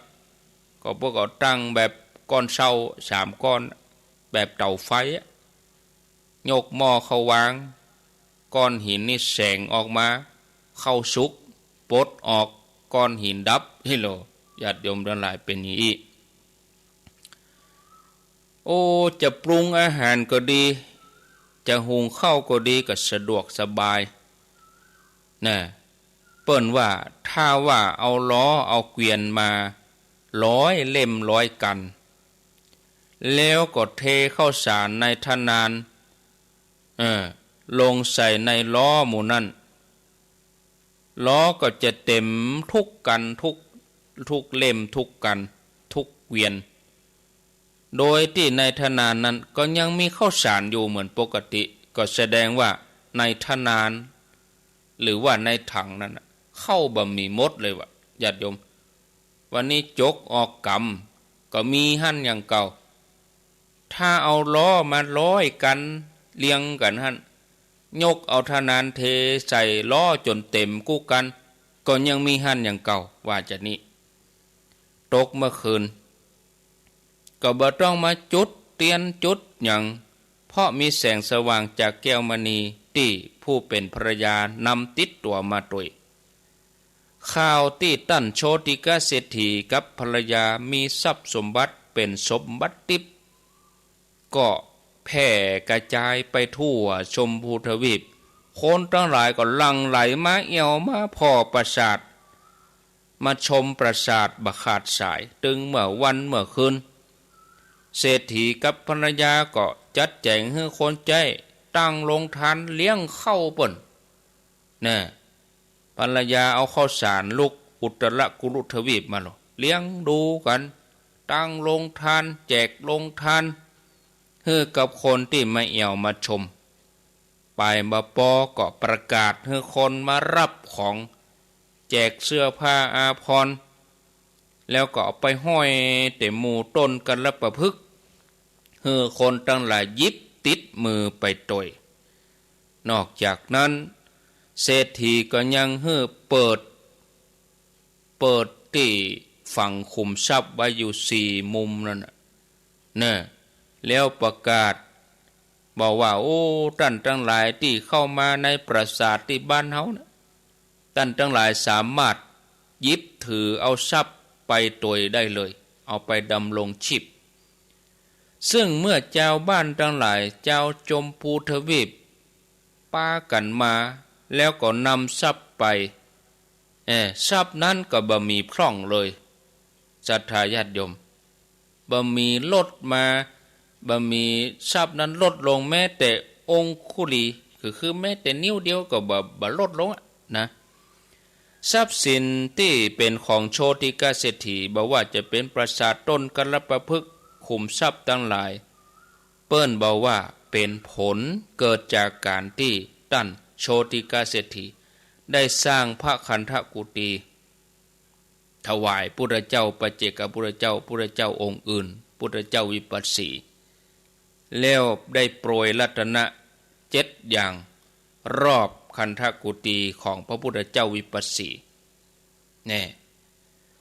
[SPEAKER 4] พวกเขาตั้งแบบก้อนเสา3ก้อนแบบเตาไฟยกหม้อเข้าวางก้อนหินนี่แสงออกมาเข้าสุกปลดออกก้อนหินดับฮิโลญาติโยมทั้งหลายเป็นอย่างนี้โอ้จะปรุงอาหารก็ดีจะหุงข้าวก็ดีก็สะดวกสบายนะเปิ้นว่าถ้าว่าเอาล้อเอาเกวียนมา100 เล่ม100 กันแล้วก็เทข้าวสารในธนานลงใส่ในล้อหมู่นั้นล้อก็จะเต็มทุกกันทุกเล่มทุกกันทุกเกวียนโดยที่ในธนานนั้นก็ยังมีข้าวสารอยู่เหมือนปกติก็แสดงว่าในธนานหรือว่าในถังนั้นเข้าบ่มีมดเลยว่ะญาติโยมวันนี้จกออกกำก็มีหั่นอย่างเก่าถ้าเอาล้อมา100 กันเรียงกันหั่นยกเอาธนานเทใส่ล้อจนเต็มกู้กันก็ยังมีหั่นอย่างเก่าว่าจะนี้ตกเมื่อคืนก็บ่ต้องมาจุดเตียนจุดอย่างเพราะมีแสงสว่างจากแก้วมณีที่ผู้เป็นภรรยานำติดตัวมาด้วยข่าวที่ตั้นโชติกะเศรษฐีกับภรรยามีทรัพย์สมบัติเป็นสมบัติทิพย์ก็แผ่กระจายไปทั่วชมพูทวีปคนทั้งหลายก็หลั่งไหลมาเอี่ยวมาพ่อปราสาทมาชมปราสาทบขาดสายตึงเมื่อวันเมื่อคืนเศรษฐีกับภรรยาก็จัดแจงให้คนใจตั้งลงทานเลี้ยงข้าวป่นน่ะภรรยาเอาข้าวสารลูกอุตรกุรุทวีปมาหรอเลี้ยงดูกันตั้งลงทานแจกลงทานให้กับคนที่มาเอี่ยวมาชมไปมาปอก็ประกาศให้คนมารับของแจกเสื้อผ้าอาภรณ์แล้วก็เอาไปห้อยเต็มหมู่ต้นกันละประพฤกษ์ให้คนตั้งหลายยิบติดมือไปตวยนอกจากนั้นเศรษฐีก็ยังให้เปิดที่ฝั่งขุมทรัพย์ไว้อยู่4 มุมนั่นน่ะแล้วประกาศบอกว่าโอ้ท่านทั้งหลายที่เข้ามาในปราสาทที่บ้านเฮานะท่านทั้งหลายสามารถหยิบถือเอาทรัพย์ไปตวยได้เลยเอาไปดำรงชีพซึ่งเมื่อเจ้าบ้านทั้งหลายเจ้าชมพูทวีปป้ากันมาแล้วก็นำทรัพย์ไปทรัพย์นั้นก็บ่มีพร่องเลยศรัทธาญาติโยมบ่มีลดมาบ่มีทรัพย์นั้นลดลงแม้แต่องคุลีคือแม้แต่นิ้วเดียวก็บ่ลดลงนะทรัพย์สินที่เป็นของโชติกะเศรษฐีบอกว่าจะเป็นปราสาทต้นกัลปพฤกษ์ขุมทรัพย์ทั้งหลายเปิ้นบอกว่าเป็นผลเกิดจากการที่ตั้นโชติกะเศรษฐีได้สร้างพระคันธกุฏีถวายพุทธเจ้าปัจเจกพุทธเจ้าองค์อื่นพุทธเจ้าวิปัสสีแล้วได้โปรยรัตนะ7 อย่างรอบ คันธกุฏีของพระพุทธเจ้าวิปัสสีแน่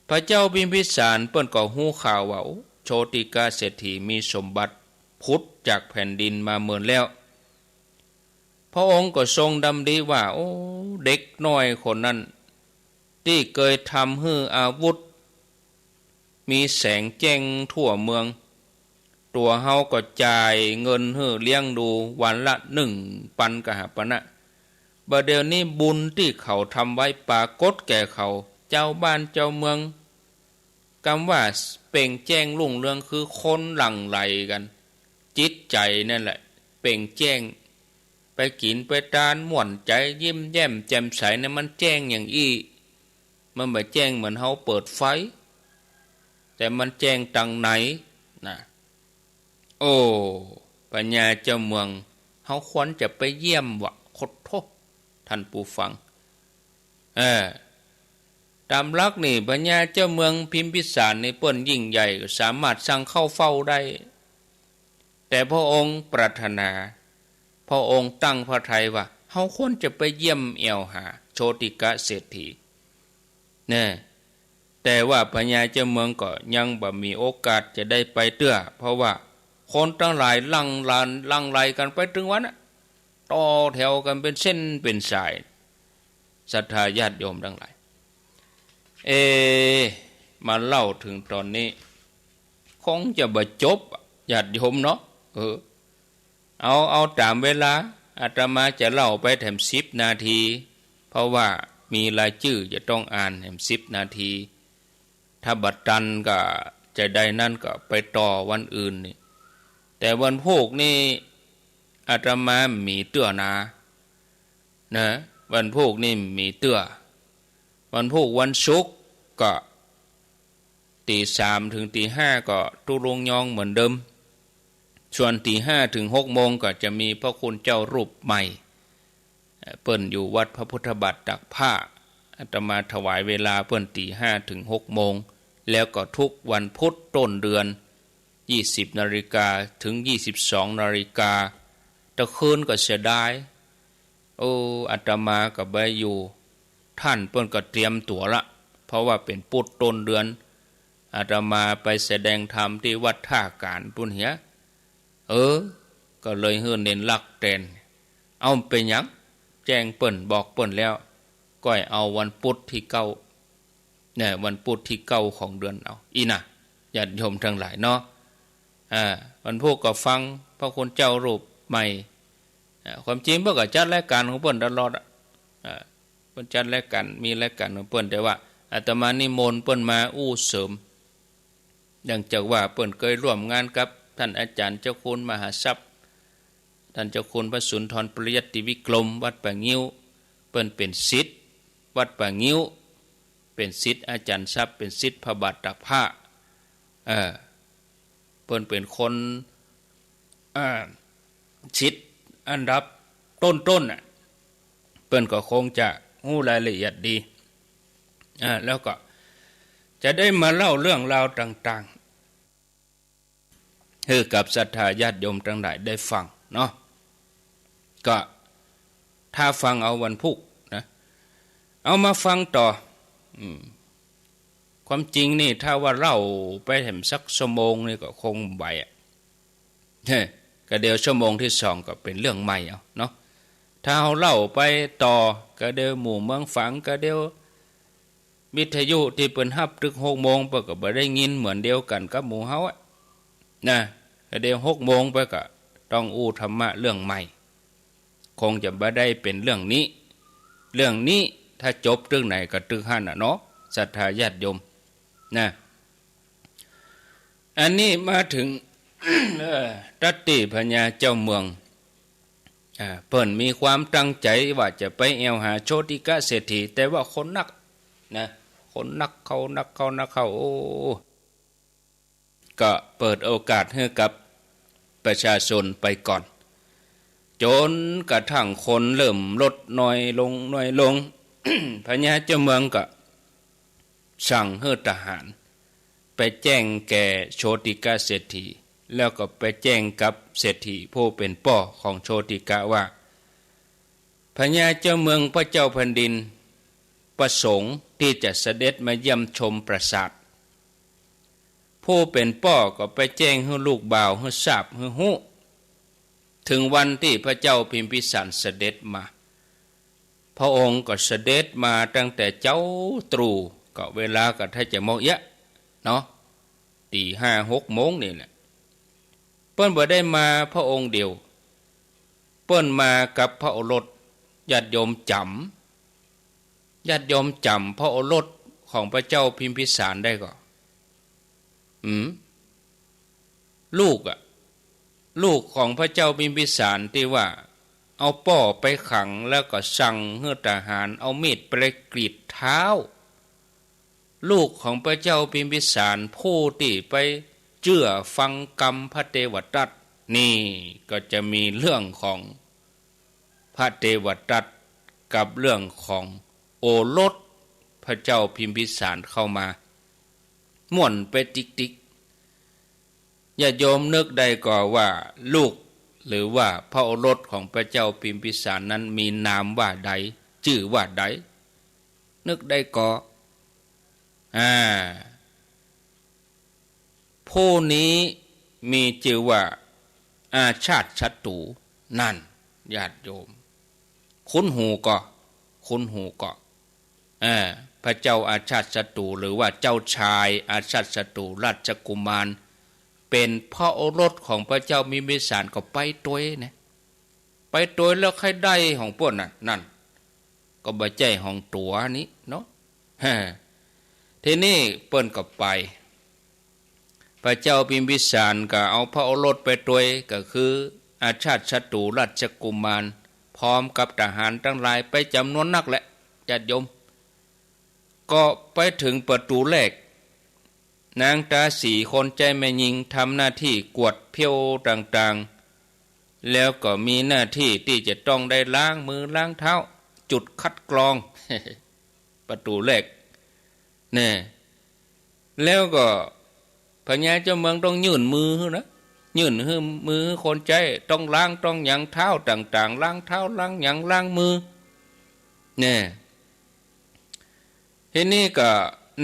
[SPEAKER 4] พระเจ้าพิมพิสารเปิ้นก็ฮู้ข่าวว่าโชติกาเศรษฐีมีสมบัติพุทธจากแผ่นดินมาเมินแล้วพระองค์ก็ทรงดำริว่าเด็กน้อยคนนั้นที่เคยทำให้อาวุธมีแสงแจ้งทั่วเมืองตัวเฮาก็จ่ายเงินให้เลี้ยงดูวันละ1,000 กหปณะบัดเดี๋ยวนี้บุญที่เขาทำไว้ปรากฏแก่เขาเจ้าบ้านเจ้าเมืองคำว่าเปล่งแจ้งรุ่งเรืองคือคนหลั่งไหลกันจิตใจนั่นแหละเปล่งแจ้งไปกินไปทานม่วนใจยิ้มแย้มแจ่มใสเนี่ยมันแจ้งอย่างอี้มันไม่แจ้งเหมือนเฮาเปิดไฟแต่มันแจ้งตังไหนนะโอ้ปัญญาเจ้าเมืองเฮาควรจะไปเยี่ยมวะขดโทษท่านผู้ฟังตามลักนี่ปัญญาเจ้าเมืองพิมพิสารในเปิ้นยิ่งใหญ่สามารถสั่งเข้าเฝ้าได้แต่พระองค์ปรารถนาพระองค์ตั้งพระทัยว่าเฮาควรจะไปเยี่ยมแอวหาโชติกะเศรษฐีแต่ว่าพญาเจ้าเมืองก็ยังบ่มีโอกาสจะได้ไปเตื้อเพราะว่าคนทั้งหลายลังไหลกันไปถึงวันต่อแถวกันเป็นเส้นเป็นสายศรัทธาญาติโยมทั้งหลายมาเล่าถึงตอนนี้คงจะบ่จบญาติโยมเนาะเอาตามเวลาอาตมาจะเล่าไปแถม10 นาทีเพราะว่ามีรายชื่อจะต้องอ่านแถม10 นาทีถ้าบัดตันก็จะได้นั่นก็ไปต่อวันอื่นนี่แต่วันพุธนี่อาตมามีเตื้อนะวันพุธนี่มีเตื้อวันพุธวันศุกร์ก็ตี 3 ถึงตี 5ก็ตุลงยองเหมือนเดิมส่วนตี 5 ถึง 6 โมงก็จะมีพระคุณเจ้ารูปใหม่เปิ้นอยู่วัดพระพุทธบาทตักผ้าอาตมาถวายเวลาเปิ้นตี 5 ถึง 6 โมงแล้วก็ทุกวันพุธต้นเดือน20 นาฬิกาถึง 22 นาฬิกาตะคืนก็เสียดายอาตมาก็ไปอยู่ท่านเปิ้นก็เตรียมตั๋วละเพราะว่าเป็นพุธต้นเดือนอาตมาไปแสดงธรรมที่วัดท่าการปุ่นเหียก็เลยเฮือเน้นลักแตนเอาเป็นหยังแจ้งเปิ้นบอกเปิ้นแล้วก้อยเอาวันพุธที่9วันพุธที่9ของเดือนเอาอีน่ะญาติโยมทั้งหลายเนาะวันพุธก็ฟังพระคุณเจ้ารูปใหม่ความจริงเพิ่นก็จัดรายการของเปิ้นตลอดเปิ้นจัดรายการมีรายการของเปิ้นแต่ว่าอาตมานิมนต์เปิ้นมาเสริมอย่างจากว่าเปิ้นเคยร่วมงานกับท่านอาจารย์เจ้าคุณมหาทรัพย์ท่านเจ้าคุณพระสุนทรปริยัติวิกรมวัดป่างิ้วเปิ้นเป็นศิษย์วัดป่างิ้วเป็นศิษย์อาจารย์ทรัพย์เป็นศิษย์พระบาทตักผ้าเปิ้นเป็นคนศิษย์อันดับต้นเปิ้นก็คงจะรู้รายละเอียดดีแล้วก็จะได้มาเล่าเรื่องราวต่างๆให้กับศรัทธาญาติโยมทั้งหลายได้ฟังเนาะก็ถ้าฟังเอาวันพุธนะเอามาฟังต่อความจริงนี่ถ้าว่าเล่าไปแถมสักชั่วโมงนี่ก็คงใบก็เดี๋ยวชั่วโมงที่2ก็เป็นเรื่องใหม่เอาเนาะถ้าเอาเล่าไปต่อก็เดี๋ยวหมู่เมืองฝังก็เดี๋ยววิทยุที่เปิ้นฮับถึง6 โมงเปิ้นก็บ่ได้ยินเหมือนเดียวกันกับหมู่เฮานะก็เดี๋ยว6 โมงไปก็ต้องธรรมะเรื่องใหม่คงจะบ่ได้เป็นเรื่องนี้ถ้าจบเรื่องไหนก็ตึกหั่นเนาะศรัทธาญาติโยมนะอันนี้มาถึง ตัตติพญาเจ้าเมืองเพิ่นมีความตั้งใจว่าจะไปแอวหาโชติกะเศรษฐีแต่ว่าคนนักเข้าก็เปิดโอกาสให้กับประชาชนไปก่อนจนกระทั่งคนเริ่มลดน้อยลง พญาเจ้าเมืองก็สั่งให้ทหารไปแจ้งแก่โชติกะเศรษฐีแล้วก็ไปแจ้งกับเศรษฐีผู้เป็นพ่อของโชติกะว่าพ ญาเจ้าเมืองพระเจ้าแผ่นดินประสงค์ที่จะเสด็จมาเยี่ยมชมปราสาทผู้เป็นพ่อก็ไปแจ้งให้ลูกบ่าวให้ทราบให้ฮู้ถึงวันที่พระเจ้าพิมพิสารเสด็จมาพระองค์ก็เสด็จมาตั้งแต่เจ้าตรู่ก็เวลาก็ถ้าจะมองเยอะเนาะตี5-6 โมงนี่แหละเปิ้นบ่ได้มาพระองค์เดียวเปิ้นมากับพระโอรสญาติโยมจำพระโอรสของพระเจ้าพิมพิสารได้ก็ลูกของพระเจ้าพิมพิสารที่ว่าเอาป้อไปขังแล้วก็สั่งให้ทหารเอามีดไปกรีดเท้าลูกของพระเจ้าพิมพิสารผู้ที่ไปเชื่อฟังกรรมพระเทวทัตนี่ก็จะมีเรื่องของพระเทวทัตกับเรื่องของโอรสพระเจ้าพิมพิสารเข้ามาม่วนไปติ๊กอย่าโยมนึกได้ก่อว่าลูกหรือว่าพระโอรสของพระเจ้าพิมพิสารนั้นมีนามว่าใดชื่อว่าใดนึกได้ก่อผู้นี้มีชื่อว่าอาชาติศัตรูนั่นญาติโยมคุ้นหูก็พระเจ้าอาชาติศัตรูหรือว่าเจ้าชายอาชาติศัตรูราชกุมารเป็นพระโอรสของพระเจ้าพิมพิสารก็ไปตัวนะไปตัวแล้วใครได้ของพวกนั่นก็บ่ใจของตัวนี้เนาะทีนี้เปิ้นก็ไปพระเจ้าพิมพิสารก็เอาพระโอรสไปตัวก็คืออาชาติศัตรูราชกุมารพร้อมกับทหารทั้งหลายไปจำนวนนักแหละญาติโยมก็ไปถึงประตูแรกนางตาสีคนใจแม่หญิงทำหน้าที่กวดเพี้ยวต่างๆแล้วก็มีหน้าที่ที่จะต้องได้ล้างมือล้างเท้าจุดคัดกรอง ประตูแรกเนี่ยแล้วก็พญาเจ้าเมืองต้องยื่นมือนะยื่นมือคนใจต้องล้างต้องหยั่งเท้าต่างๆล้างเท้าล้างหยั่งล้างมือเนี่ยทีนี้ก็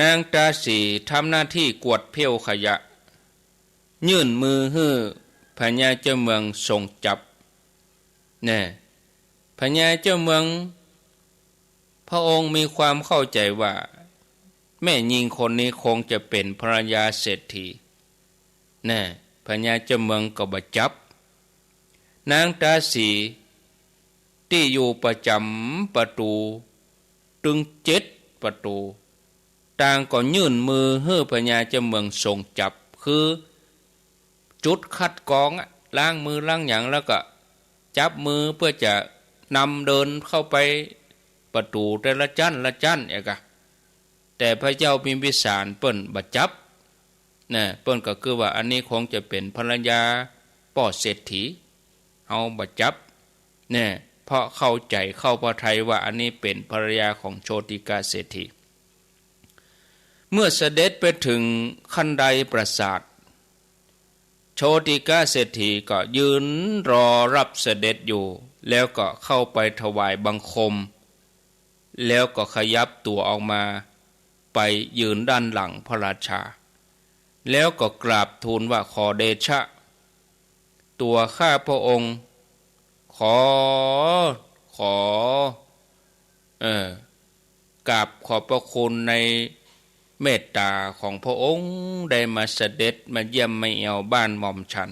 [SPEAKER 4] นางตาสีทำหน้าที่กวาดเพี้ยวขยะยื่นมือให้พญาเจ้าเมืองทรงจับเนี่ยพญาเจ้าเมืองพระองค์มีความเข้าใจว่าแม่หญิงคนนี้คงจะเป็นภรรยาเศรษฐีเนี่ยพญาเจ้าเมืองก็บัจับนางตาสีที่อยู่ประจำประตูถึง7 ประตูต่างก็ยื่นมือให้พญาเจ้าเมืองทรงจับคือจุดคัดกรองล้างมือล้างหยังแล้วก็จับมือเพื่อจะนำเดินเข้าไปประตูแต่ละชั้นแต่พระเจ้าพิมพิสารเปิ้นบัจับนะเปิ้นก็คือว่าอันนี้คงจะเป็นภรรยาป้อเศรษฐีเอาบัจับเนี่ยเพราะเข้าใจเข้าพระทัยว่าอันนี้เป็นภรรยาของโชติกาเศรษฐีเมื่อเสด็จไปถึงคันไดปราสาทโชติกาเศรษฐีก็ยืนรอรับเสด็จอยู่แล้วก็เข้าไปถวายบังคมแล้วก็ขยับตัวออกมาไปยืนด้านหลังพระราชาแล้วก็กราบทูลว่าขอเดชะตัวข้าพระองค์ขอกราบขอบพระคุณในเมตตาของพระองค์ได้มาเสด็จมาเยี่ยมมาเอี่ยวบ้านหม่อมฉัน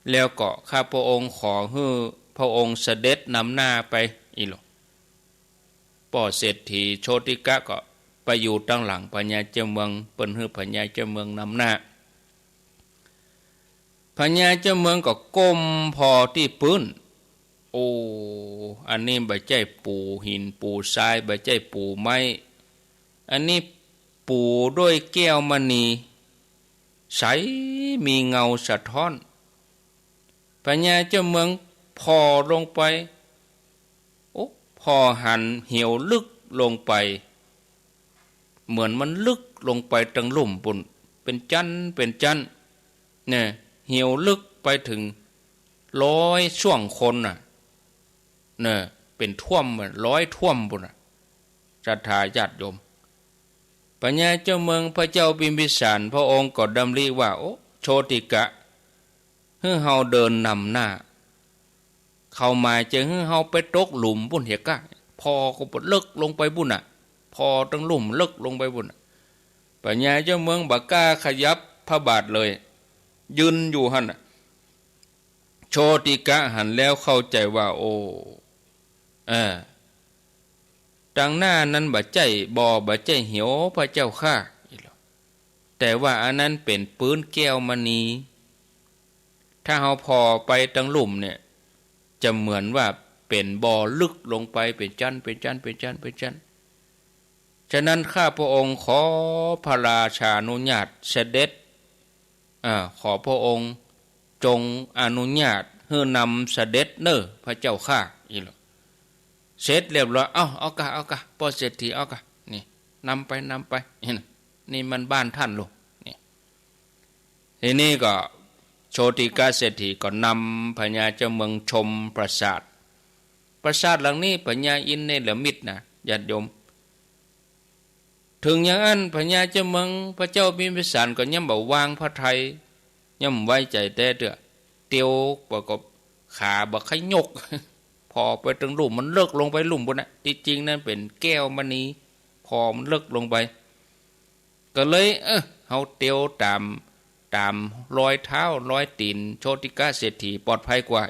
[SPEAKER 4] แล้วก็ข้าพระองค์ขอให้พระองค์เสด็จนำหน้าไปอีหลป้อเศรษฐีโชติกะก็ไปอยู่ตั้งหลังพญาเจ้าเมืองเปิ้นให้พญาเจ้าเมืองนำหน้าพญาเจ้าเมืองก็ก้มพอที่พื้นโอ้อันนี้บ่ใช่ปูหินปูทรายบ่ใช่ปูไม้อันนี้ปูด้วยแก้วมณีใสมีเงาสะท้อนพญาเจ้าเมืองพอลงไปโอ้พอหันเหี่ยวลึกลงไปเหมือนมันลึกลงไปตั้งลุ่มปุ่นเป็นจันเนี่ยเหี่ยวลึกไปถึง100 ช่วงคนน่ะเนี่ย เป็นท่วม100ท่วมบุญศรัทธาญาติโยมปัญญาเจ้าเมืองพระเจ้าพิมพิสารพระองค์ก็ดำริว่าโอ้โชติกะให้เฮาเดินนำหน้าเข้ามาจะให้เฮาไปตกหลุมบุญเหียกะพอก็ปลึกลงไปบุญน่ะพอตั้งหลุมลึกลงไปบุญปัญญาเจ้าเมืองบักกล้าขยับพระบาทเลยยืนอยู่หั่นโชติกะหันแล้วเข้าใจว่าโอ้ดังหน้านั้นบะใจบะใจเหี่ยวพระเจ้าข้าแต่ว่าอันนั้นเป็นปืนแก้วมณีถ้าเฮาพอไปตั้งหลุมเนี่ยจะเหมือนว่าเป็นบ่อลึกลงไปเป็นชั้นฉะนั้นข้าพระองค์ขอพระราชานุญาตเสด็จขอพระองค์จงอนุญาตให้นำเสด็จเน้อพระเจ้าข้าอีหลอเสร็จเรียบร้อยเอากะพ่อเศรษฐีเอากะนี่นำไปนี่มันบ้านท่านลูกนี่ทีนี้ก็โชติกาเศรษฐีก็นำพญาเจ้าเมืองชมปราสาทหลังนี้พญาอินทร์เนรมิตรนะญาติโยมถึงอย่างนั้นพญาเจ้าเมืองพระเจ้าพิมพิสารก็ย่ำบ่วางพระทัยย่ำไว้ใจแต่เตียวประกบขาบ่ขยกพอไปถึงหลุมมันเลิกลงไปหลุมบนน่ะที่จริงนั่นเป็นแก้วมณีพอมันเลิกลงไปก็เลยเฮาเตียวตามรอยเท้ารอยตีนโชติกาเศรษฐีปลอดภัยกว่า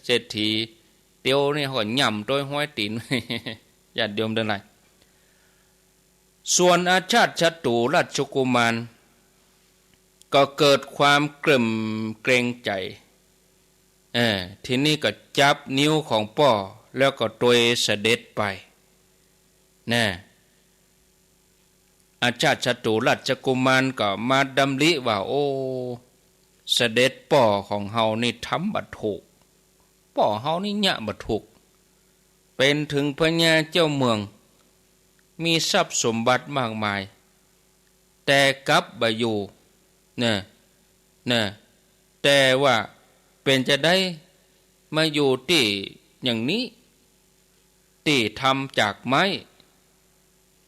[SPEAKER 4] เศรษฐีเตียวนี่เขาย่ำโดยห้อยตีนญาติโยมทั้งหลายส่วนอาชาติศัตรูราชกุมารก็เกิดความเกรงใจทีนี้ก็จับนิ้วของพ่อแล้วก็ตัวเสด็จไปอาชาติศัตรูราชกุมารก็มาดำริว่าโอ้เสด็จพ่อของเฮานี่ทำบัดถูกพ่อเฮานี่ยะบัดถูกเป็นถึงพญาเจ้าเมืองมีทรัพย์สมบัติมากมายแต่กลับบ่อยู่แต่ว่าเป็นจะได้มาอยู่ที่อย่างนี้ที่ทำจากไม้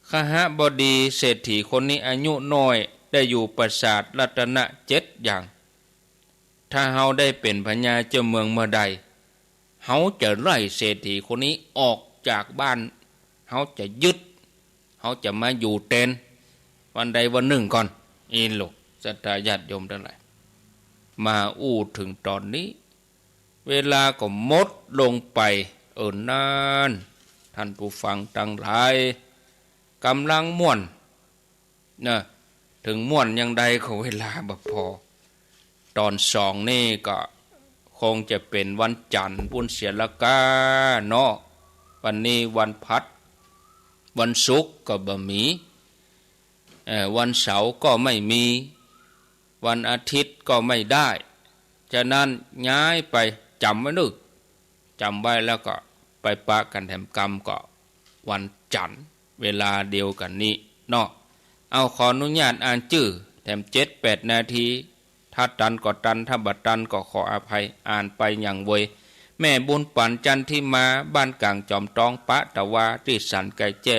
[SPEAKER 4] ขหบดีเศรษฐีคนนี้อายุน้อยได้อยู่ปราสาทรัตน7อย่างถ้าเฮาได้เป็นพญาเจ้าเมืองเมื่อใดเฮาจะไล่เศรษฐีคนนี้ออกจากบ้านเฮาจะยึดเฮาจะมาอยู่เต็นวันใดวันหนึ่งก่อนอินลูกศรัทธาญาติโยมทั้งหลายมาอู้ถึงตอนนี้เวลาก็หมดลงไปนานท่านผู้ฟังทั้งหลายกำลังม่วนถึงม่วนยังใดก็เวลาบ่พอตอน2นี่ก็คงจะเป็นวันจันทร์บุญเสียละกาเนาะวันนี้วันพัดวันศุกร์ก็บ่มีวันเสาร์ก็ไม่มีวันอาทิตย์ก็ไม่ได้ฉะนั้นย้ายไปจำไว้นึกจำไว้แล้วก็ไปปะกันแถมกรรมก็วันจันทร์เวลาเดียวกันนี้เนาะเอาขออนุญาตอ่านชื่อแถม7-8 นาทีถ้าตันก็ตันถ้าบัดตันก็ขออภัยอ่านไปอย่างเวยแม่บุญปันจันที่มาบ้านกลางจอมตองปะตะวาที่สันไก่แจ้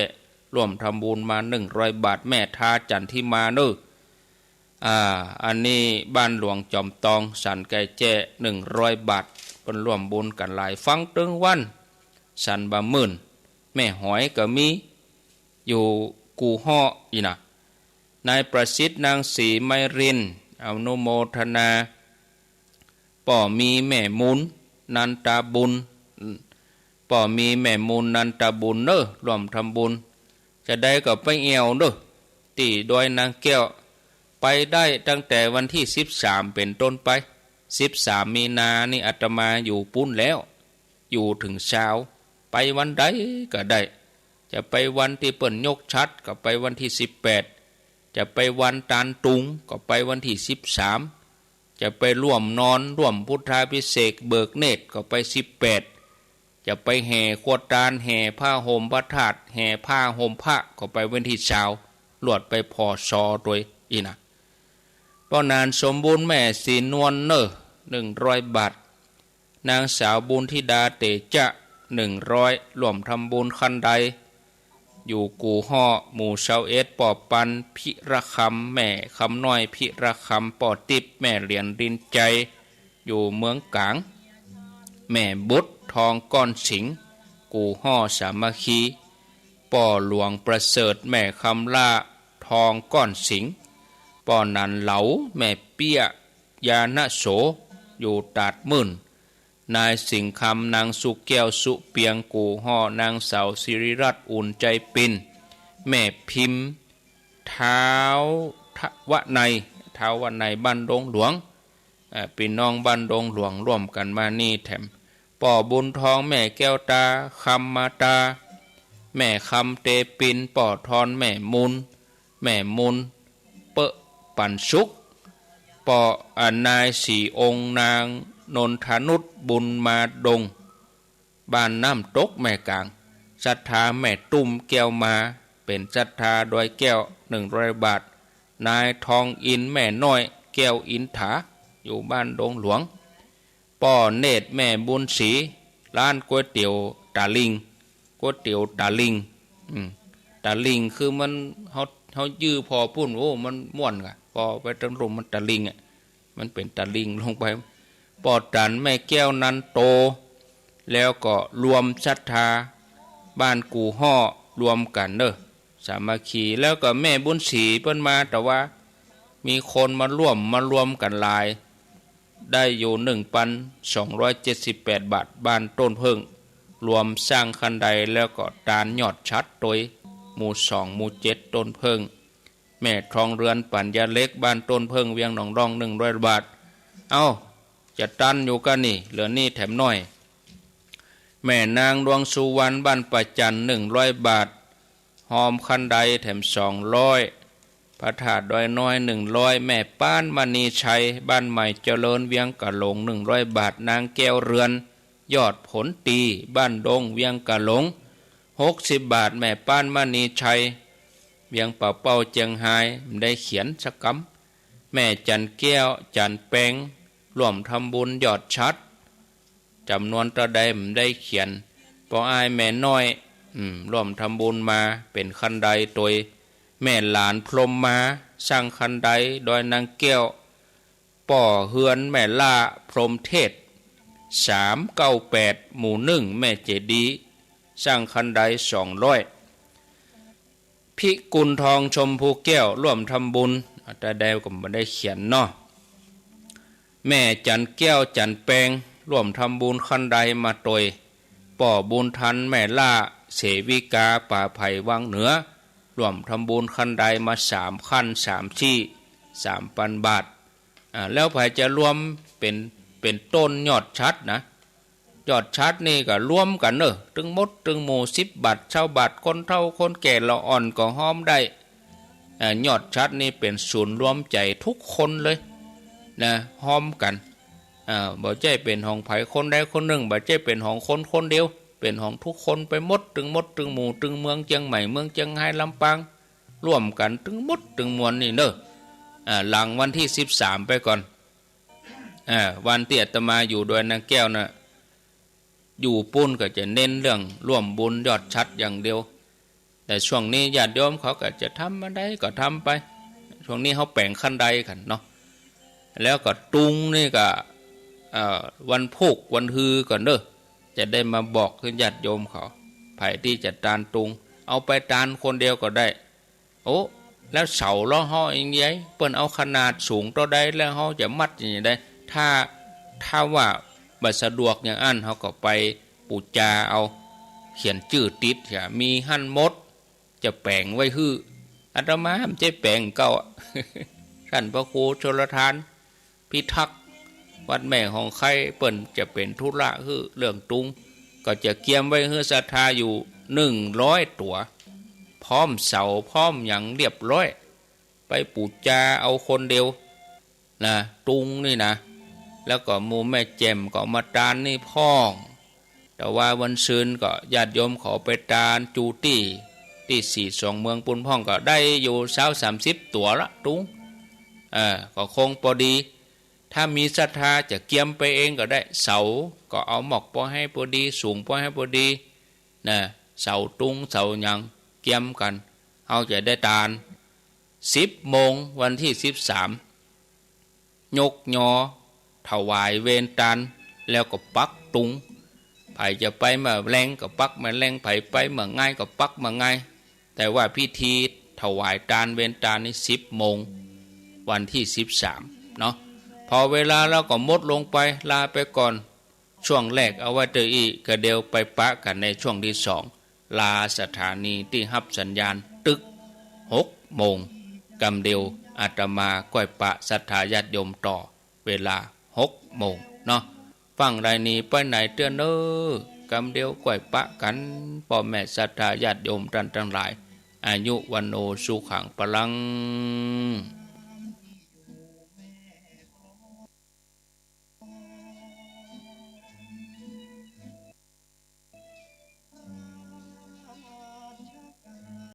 [SPEAKER 4] ร่วมทำบุญมา100 บาทแม่ทาจันที่มาเน้ออันนี้บ้านหลวงจอมตองสันไก่แจ้100 บาทเป็นร่วมบุญกันหลายฟังตึงวันสันบะมื่นแม่หอยก็มีอยู่กูห่ออีนะนายประสิทธิ์นางศรีไมรินอนุโมทนาป่อมีแม่มุนนันตาบุญป่อมีแม่มุนนันตาบุญเน้อรวมทำบุญจะได้ก็ไปเอวเน้อตีดอยนางแก้วไปได้ตั้งแต่วันที่13เป็นต้นไป13 มีนานี่อาตมาอยู่ปุ้นแล้วอยู่ถึงเช้าไปวันใดก็ได้จะไปวันที่เปิ่นยกชัดก็ไปวันที่18จะไปวันตานตุงก็ไปวันที่13จะไปร่วมนอนร่วมพุทธาภิเษกเบิกเนตรก็ไป18จะไปแห่ขวดตาลแห่ผ้าห่มพระธาตุแห่ผ้าห่มพระก็ไปวันที่20ลวดไปพอซอโดยอีนะป้อนานสมบูรณ์แม่สีนวล100 บาทนางสาวบุญธิดาเตจะ 100ร่วมทำบุญคันใดอยู่กูห่อหมู่ชาวเอสปอปันพิระคำแม่คำน้อยพิระคำปอติบแม่เหรียญดินใจอยู่เมืองกลางแม่บุตรทองก้อนสิงกูห่อสามัคคีป่อหลวงประเสริฐแม่คำล่าทองก้อนสิงป่อนันเหลาแม่เปี้ยยาณโสอยู่ตาดมื่นนายสิงคำนางสุแก้วสุเปียงกูห่อนางสาวสิริรัตน์อุ่นใจปินแม่พิมพ์เท้าวะในบ้านดงหลวงพี่น้องบ้านดงหลวงร่วมกันมานี่แถมป่อบุญทองแม่แก้วตาคำมาตาแม่คำเตปินป่อทอนแม่มุนเปะปันสุกป่อนายสีองค์นางนนทนุชบุญมาดงบ้านน้ำตกแม่กลางศรัทธาแม่ตุ้มแก้วมาเป็นศรัทธาโดยแก้ว100 บาทนายทองอินแม่น้อยแก้วอินถาอยู่บ้านดงหลวงป่อเนตรแม่บุญศรีร้านก๋วยเตี๋ยวตาลิงตาลิงคือมันเขายื้อพอปุ้นโอ้มันม่วนกะพอไปตรงลมมันตาลิงอ่ะมันเป็นตาลิงลงไปปอดันแม่แก้วนันโตแล้วก็รวมศรัทธาบ้านกูห่อรวมกันเด้อสามัคคีแล้วก็แม่บุญศรีเพิ่นมาแต่ว่ามีคนมาร่วมกันหลายได้อยู่1,278 บาทบ้านต้นเพิ่งรวมสร้างคันใดแล้วก็ตานยอดชัดโดยหมู่2หมู่7ต้นเพิ่งแม่ทองเรือนปัญญาเล็กบ้านต้นเพิ่งเวียงหนองรอง100 บาทเอ้าจะตันอยู่กันนี่เหลือนี่แถมน้อยแม่นางดวงสุวรรณบ้านประจัน100 บาทหอมคันใดแถม200พระธาตุดอยน้อย100แม่ป้านมณีชัยบ้านใหม่เจริญเวียงกะหลง100 บาทนางแก้วเรือนยอดผลตีบ้านดงเวียงกะหลง60 บาทแม่ป้านมณีชัยเวียงป่าเป้าเจียงไฮ้ได้เขียนสักคำแม่จันแก้วจันแปงร่วมทำบุญยอดชัดจำนวนตะใดได้เขียนปออายแม่น้อยร่วมทำบุญมาเป็นคันใดโดยแม่หลานพรมมาสร้างคันใดโดยนางแก้วป่อเฮือนแม่ล่าพรมเทศ398หมู่1แม่เจดีสร้างคันใด200พิกุลทองชมพูแก้วร่วมทำบุญแต่ใดก็ไม่ได้เขียนเนาะแม่จันแก้วจันแปงร่วมทำบุญคันใดมาโดยป่อบุญทันแม่ล่าเสวิกาป่าไผ่วังเหนือร่วมทำบุญคันใดมา3 ขั้น3 ที่ 3,000 บาทแล้วไผ่จะรวมเป็นต้นยอดชัดนะยอดชัดนี่ก็รวมกันเนอะตึงมดตึงหมู่10 บาทชาวบาทคนเฒ่าคนแก่ละอ่อนก็ห้อมได้ยอดชัดนี่เป็นศูนย์รวมใจทุกคนเลยนะห้อมกันบ่ใช่เป็นของไผคนใดคนหนึ่งบ่ใช่เป็นของคนเดียวเป็นของทุกคนไปหมดตึงหมู่ตึงเมืองเชียงใหม่เมืองเชียงไฮ้ลำปางร่วมกันตึงหมดตึงมวลนี่เนอะหลังวันที่13ไปก่อนวันที่อาตมาอยู่โดยนางแก้วนะอยู่ปุ้นก็จะเน้นเรื่องร่วมบุญยอดชัดอย่างเดียวแต่ช่วงนี้ญาติโยมเขาก็จะทำมาได้ก็ทำไปช่วงนี้เขาแป่งขั้นใดกันเนาะแล้วก็ตุงนี่ก็วันพุกวันฮือก่อนเด้อจะได้มาบอกขึ้นญาติโยมเขาไผ่ที่จะตานตุงเอาไปตานคนเดียวก็ได้โอ้แล้วเสาล้อห่ออย่างไงเปิ้นเอาขนาดสูงต่อได้แล้วเขาจะมัดอย่างไรได้ถ้าว่าบัดสะดวกอย่างอันเขาก็ไปปูจาเอาเขียนชื่อติดมีหั่นมดจะแปลงไว้ฮื้ออาตมาไม่ใช่แปลงเก่า ท่านพระครูชลทานพิทักษ์วัดแม่ของใครเปิ้นจะเป็นธุระฮื้อเรื่องตุงก็จะเกียมไว้ฮื้อศรัทธาอยู่100 ตัวพร้อมเสาพร้อมอย่างเรียบร้อยไปปูจาเอาคนเดียวนะตุงนี่นะแล้วก็หมู่แม่แจ่มก็มาตานนี่พ้องแต่ว่าวันซืนก็ญาติโยมขอไปตานจูตี้ที่42เมืองปุนพ้องก็ได้อยู่30 ตัวละตุงก็คงพอดี ถ้ามีศรัทธาจะเกียมไปเองก็ได้เสาก็เอาหมอกพอให้พอดีสูงพอให้พอดีนะเสาตุงเสาหยังเกียมกันเอาจะได้ตาล10 โมงวันที่13ยกยอถวายเวรตาลแล้วก็ปักตุงไผจะไปมาแรงก็ปักมาแรงไผไปมาง่ายก็ปักมาง่ายแต่ว่าพิธีถวายตาลเวรตาลนี่10 โมงวันที่13เนาะพอเวลาเราก็หมดลงไปลาไปก่อนช่วงแรกเอาไว้เตออีกระเดียวไปปะกันในช่วงที่2ลาสถานีที่รับสัญญาณตึก6 โมงกำเดียวอาตมาก้อยปะศรัทธาญาติโยมต่อเวลา6 โมงเนาะฟังไรนี้ไปไหนเตือนเนอกำเดียวก้อยปะกันพ่อแม่ศรัทธาญาติโยมท่านทั้งหลายอายุวันโนสุขังพลัง